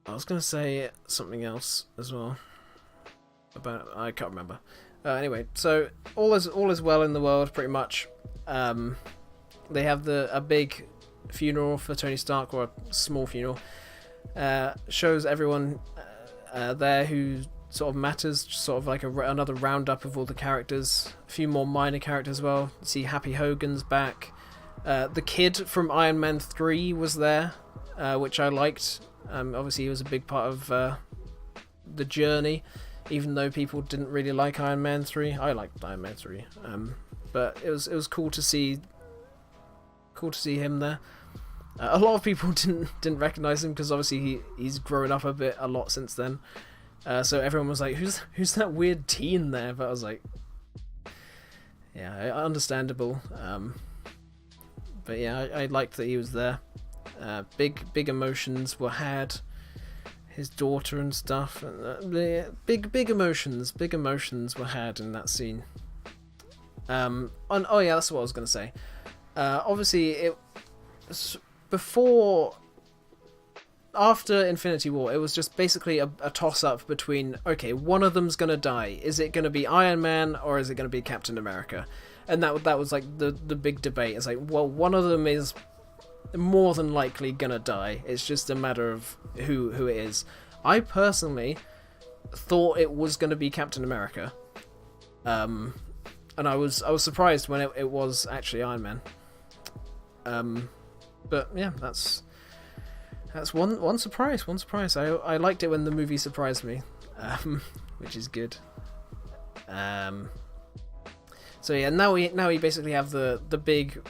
I was gonna say something else as well about I can't remember. Anyway, so all is well in the world pretty much. They have a big funeral for Tony Stark, or a small funeral. Shows everyone there who sort of matters, sort of like another roundup of all the characters. A few more minor characters as well. You see Happy Hogan's back. The kid from Iron Man 3 was there, which I liked. Obviously, he was a big part of the journey, even though people didn't really like Iron Man 3. I liked Iron Man 3, but it was cool to see him there. A lot of people didn't recognize him because obviously he's grown up a lot since then. So everyone was like, "Who's that weird teen there?" But I was like, "Yeah, understandable." But yeah, I liked that he was there. Big emotions were had. His daughter and stuff. Big emotions were had in that scene. Oh yeah, that's what I was gonna say. Obviously, it after Infinity War, it was just basically a toss-up between, okay, one of them's gonna die. Is it gonna be Iron Man or is it gonna be Captain America? And that was like the big debate. It's like, well, one of them is more than likely gonna die. It's just a matter of who it is. I personally thought it was gonna be Captain America, and I was surprised when it was actually Iron Man. But yeah, that's one surprise. I liked it when the movie surprised me, which is good. So yeah, now we basically have the big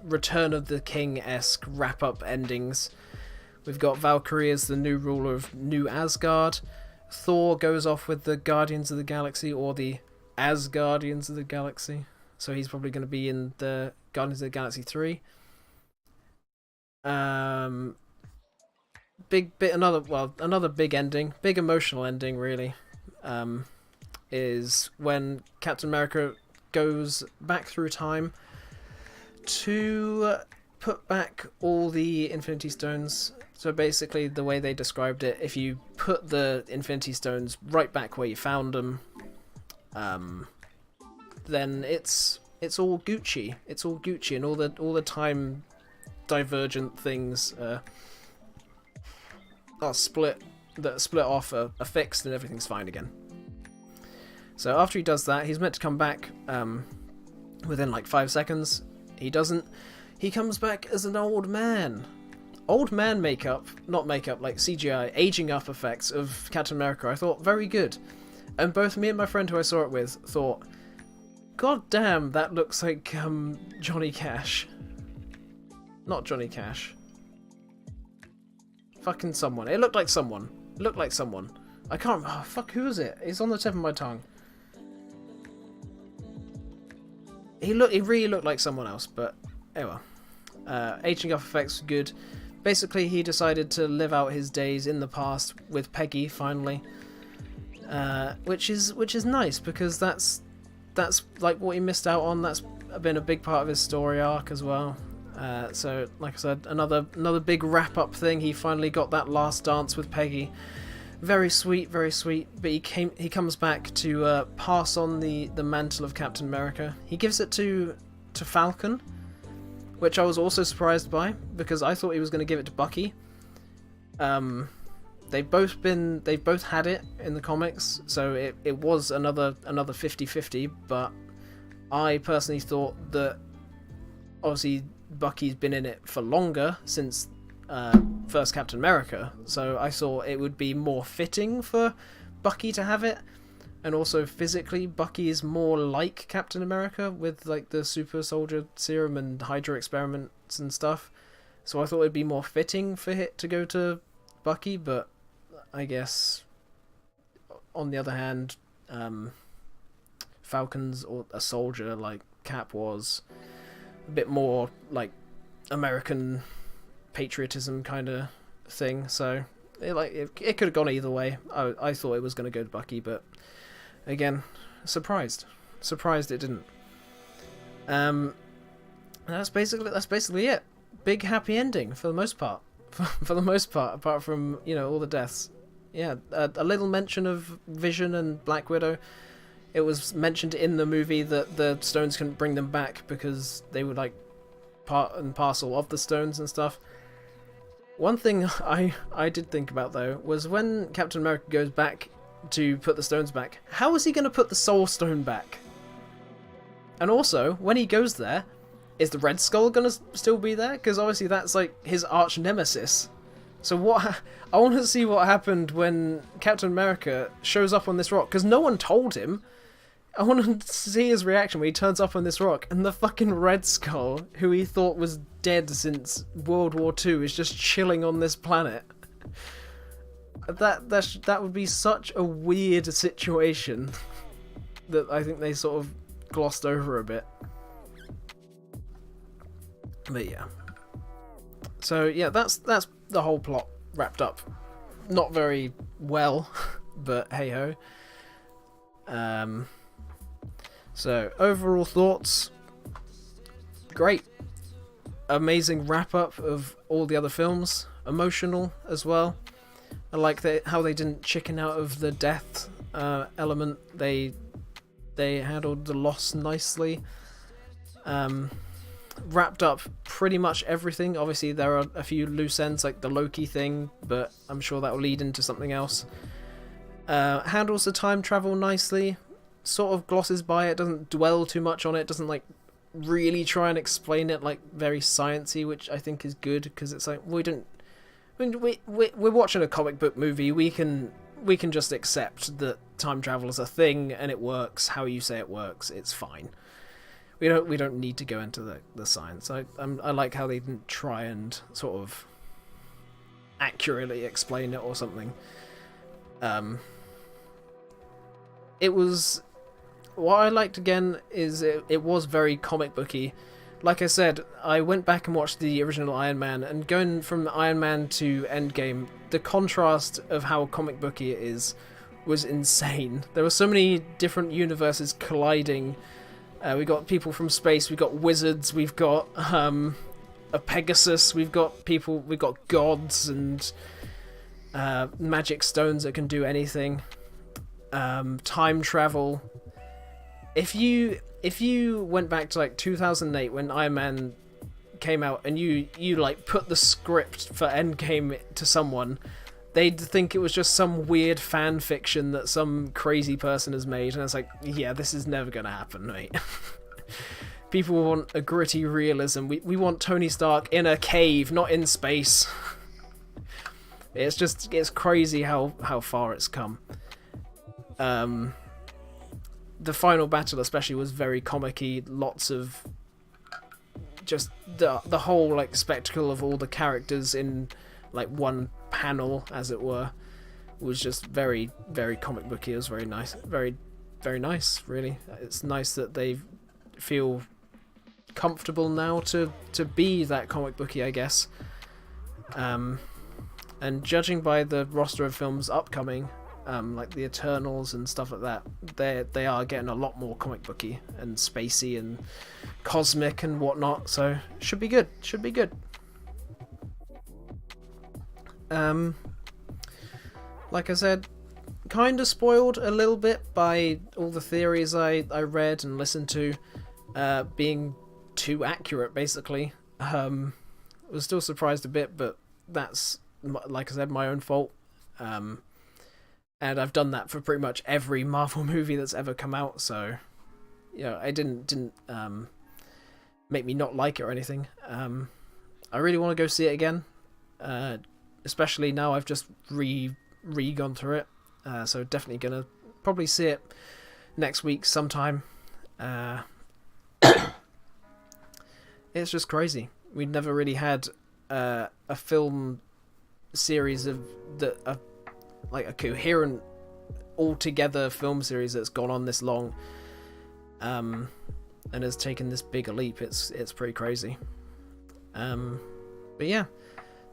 Return of the King-esque wrap-up endings. We've got Valkyrie as the new ruler of New Asgard. Thor goes off with the Guardians of the Galaxy, or the Asgardians of the Galaxy. So he's probably going to be in the Guardians of the Galaxy 3. Another big ending, big emotional ending really, is when Captain America goes back through time to put back all the Infinity Stones. So basically, the way they described it, if you put the Infinity Stones right back where you found them, then it's all Gucci. It's all Gucci, and all the time divergent things are split off, are fixed, and everything's fine again. So after he does that, he's meant to come back within like 5 seconds. He doesn't. He comes back as an old man. Old man makeup, not makeup, like CGI, aging up effects of Captain America, I thought very good. And both me and my friend who I saw it with thought, God damn, that looks like Johnny Cash. Not Johnny Cash. Fucking someone. It looked like someone. I can't. Oh, fuck, who was it? It's on the tip of my tongue. He really looked like someone else, but anyway. Aging up effects were good. Basically, he decided to live out his days in the past with Peggy finally, which is nice because that's like what he missed out on. That's been a big part of his story arc as well. So, like I said, another big wrap-up thing. He finally got that last dance with Peggy. Very sweet, very sweet. But he comes back to pass on the mantle of Captain America. He gives it to Falcon, which I was also surprised by because I thought he was going to give it to Bucky. They've both had it in the comics, so it was another 50-50. But I personally thought that obviously Bucky's been in it for longer since first Captain America, so I thought it would be more fitting for Bucky to have it. And also physically, Bucky is more like Captain America with like the super soldier serum and Hydra experiments and stuff. So I thought it'd be more fitting for it to go to Bucky, but I guess on the other hand, Falcon's or a soldier like Cap was a bit more like American patriotism kind of thing. So it could have gone either way. I thought it was going to go to Bucky, but again, surprised it didn't. That's basically it. Big happy ending for the most part. For the most part, apart from all the deaths. Yeah, a little mention of Vision and Black Widow. It was mentioned in the movie that the stones couldn't bring them back because they were like part and parcel of the stones and stuff. One thing I did think about though was when Captain America goes back to put the stones back, how is he going to put the Soul Stone back? And also, when he goes there, is the Red Skull going to still be there? Because obviously that's like his arch nemesis. So I want to see what happened when Captain America shows up on this rock, because no one told him. I want to see his reaction when he turns up on this rock and the fucking Red Skull, who he thought was dead since World War II, is just chilling on this planet. That would be such a weird situation that I think they sort of glossed over a bit. But yeah. So yeah, that's the whole plot wrapped up. Not very well, but hey ho. So overall thoughts, great. Amazing wrap up of all the other films. Emotional as well. I like how they didn't chicken out of the death element. They handled the loss nicely. Wrapped up pretty much everything. Obviously there are a few loose ends like the Loki thing, but I'm sure that will lead into something else. Handles the time travel nicely, sort of glosses by it, doesn't dwell too much on it, doesn't like really try and explain it like very sciencey, which I think is good, because it's like we're watching a comic book movie. We can just accept that time travel is a thing and it works how you say it works. It's fine. We don't need to go into the science. I like how they didn't try and sort of accurately explain it or something. It was, what I liked again is it was very comic booky. Like I said, I went back and watched the original Iron Man, and going from Iron Man to Endgame, the contrast of how comic booky it is was insane. There were so many different universes colliding. We got people from space, we got wizards, we've got a Pegasus, we've got gods and magic stones that can do anything. Time travel. If you went back to like 2008 when Iron Man came out and you like put the script for Endgame to someone, they'd think it was just some weird fan fiction that some crazy person has made, and it's like, yeah, this is never gonna happen, mate. People want a gritty realism. We want Tony Stark in a cave, not in space. It's crazy how far it's come. The final battle especially was very comic-y, lots of just the whole like spectacle of all the characters in like one panel, as it were, was just very, very comic booky. It was very nice, very, very nice, really. It's nice that they feel comfortable now to be that comic booky, I guess. And judging by the roster of films upcoming, like the Eternals and stuff like that, they are getting a lot more comic booky and spacey and cosmic and whatnot, so should be good. Like I said, kind of spoiled a little bit by all the theories I read and listened to being too accurate, basically. I was still surprised a bit, but that's, like I said, my own fault. And I've done that for pretty much every Marvel movie that's ever come out, so I didn't make me not like it or anything. I really want to go see it again, especially now I've just gone through it, so definitely gonna probably see it next week sometime. It's just crazy. We'd never really had a film series of like a coherent altogether film series that's gone on this long, and has taken this big a leap. It's pretty crazy. But yeah,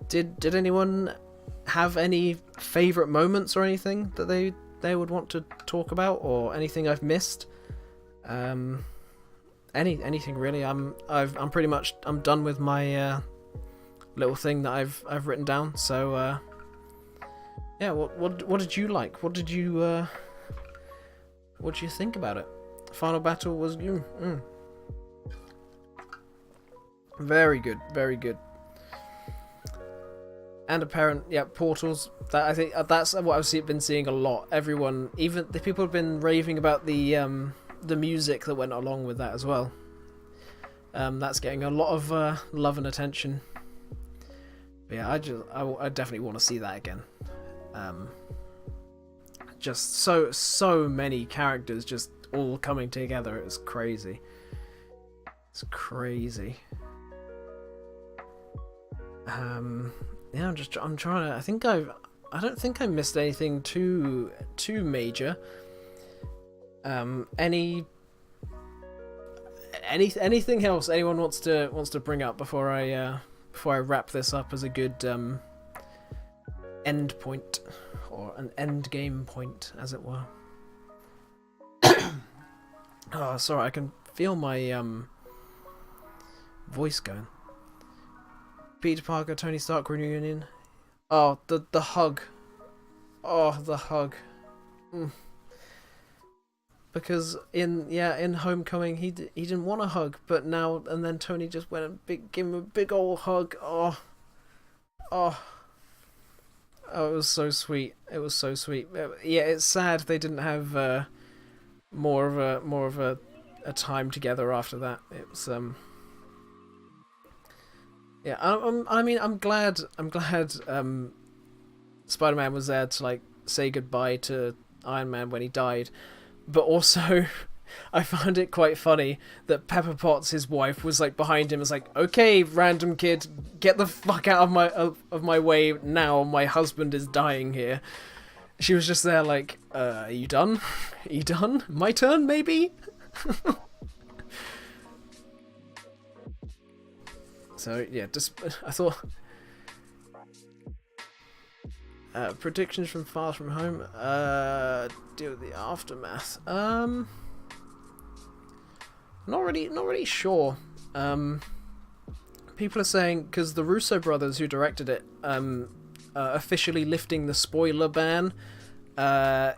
did anyone have any favorite moments or anything that they would want to talk about, or anything I've missed? Anything really. I'm pretty much done with my little thing that I've written down. So yeah, what did you like? What did you think about it? Final battle was very good, very good. And apparent, yeah, portals. That I think that's what I've been seeing a lot. Everyone, even the people have been raving about the music that went along with that as well. That's getting a lot of love and attention. But yeah, I definitely want to see that again. Just so many characters just all coming together. It was crazy. It's crazy. Yeah, I'm trying to. I don't think I missed anything too major. Anything else anyone wants to bring up before I wrap this up as a good end point, or an end game point, as it were. Oh, sorry, I can feel my voice going. Peter Parker, Tony Stark reunion. Oh, the hug. Oh, the hug. Because in Homecoming he didn't want a hug, but now and then Tony just went and gave him a big old hug. Oh, it was so sweet. It was so sweet. Yeah, it's sad they didn't have more of a time together after that. It was yeah. I'm glad Spider-Man was there to like say goodbye to Iron Man when he died. But also, I found it quite funny that Pepper Potts, his wife, was like behind him, was like, "Okay, random kid, get the fuck out of my way now. My husband is dying here." She was just there, like, "Are you done? Are you done? My turn, maybe." So yeah, I thought. Predictions from Far From Home. Deal with the aftermath. Not really sure. People are saying, because the Russo brothers who directed it, officially lifting the spoiler ban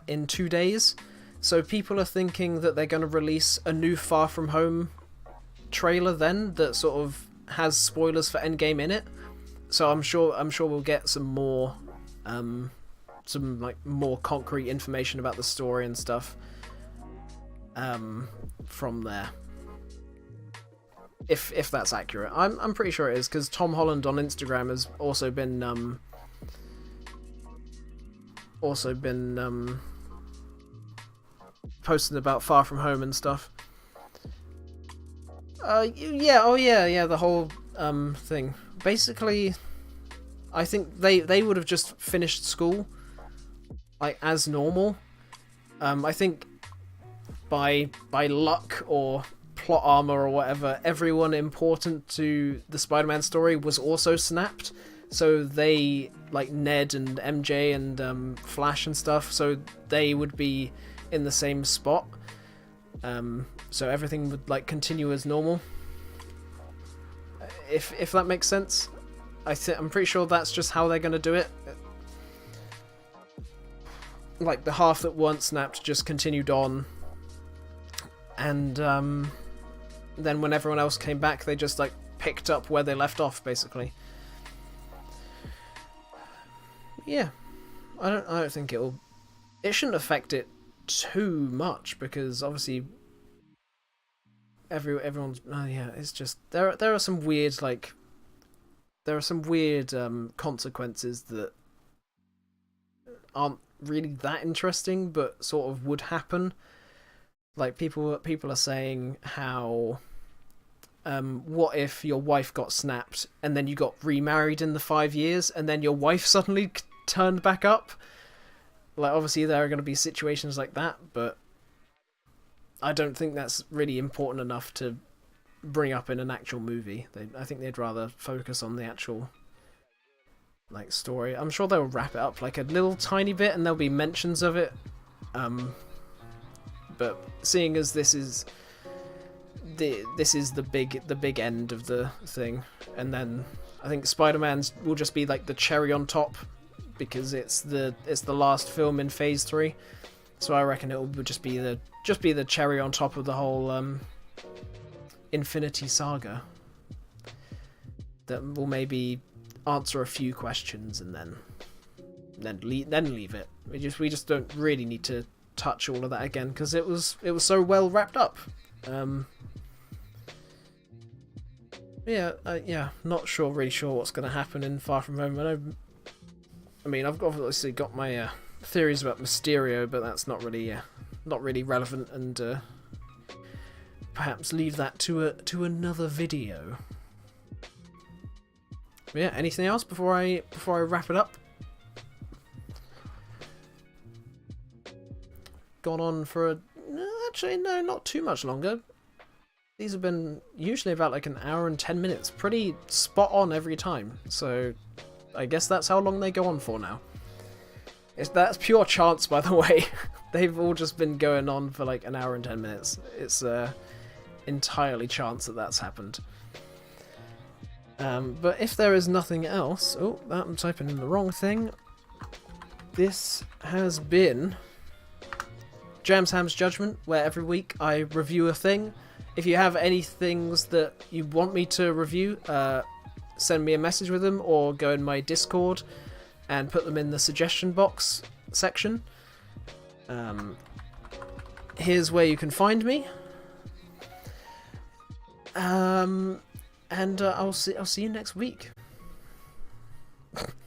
in 2 days. So people are thinking that they're going to release a new Far From Home trailer then that sort of has spoilers for Endgame in it. So I'm sure we'll get some more more concrete information about the story and stuff from there, if that's accurate. I'm pretty sure it is, because Tom Holland on Instagram has also been posting about Far From Home and stuff. The whole thing. Basically, I think they would have just finished school, like, as normal. I think by luck or plot armor or whatever, everyone important to the Spider-Man story was also snapped. So they, like Ned and MJ and Flash and stuff, so they would be in the same spot. So everything would like continue as normal. If that makes sense. I'm pretty sure that's just how they're going to do it. Like, the half that weren't snapped just continued on. And then when everyone else came back, they just, like, picked up where they left off, basically. Yeah. I don't think it shouldn't affect it too much, because obviously everyone's... it's just... There are some weird, like... There are some weird consequences that aren't really that interesting, but sort of would happen. Like, people are saying how, what if your wife got snapped and then you got remarried in the 5 years and then your wife suddenly turned back up? Like, obviously there are going to be situations like that, but I don't think that's really important enough to bring up in an actual movie. I think they'd rather focus on the actual like story. I'm sure they'll wrap it up like a little tiny bit, and there'll be mentions of it. But seeing as this is the big end of the thing, and then I think Spider-Man's will just be like the cherry on top because it's the last film in Phase 3. So I reckon it will just be the cherry on top of the whole Infinity Saga. That will maybe answer a few questions and then leave it. We just don't really need to touch all of that again because it was so well wrapped up. Not really sure what's going to happen in Far From Home. I mean, I've obviously got my theories about Mysterio, but that's not really relevant, and perhaps leave that to another video. But yeah, anything else before I wrap it up? Gone on for actually no, not too much longer. These have been usually about like an hour and 10 minutes, pretty spot on every time. So I guess that's how long they go on for now. That's pure chance, by the way. They've all just been going on for like an hour and 10 minutes. It's entirely chance that that's happened. But if there is nothing else... Oh, I'm typing in the wrong thing. This has been JamsHams Judgement, where every week I review a thing. If you have any things that you want me to review, send me a message with them, or go in my Discord and put them in the suggestion box section. Here's where you can find me. And I'll see you next week.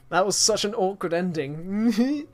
That was such an awkward ending.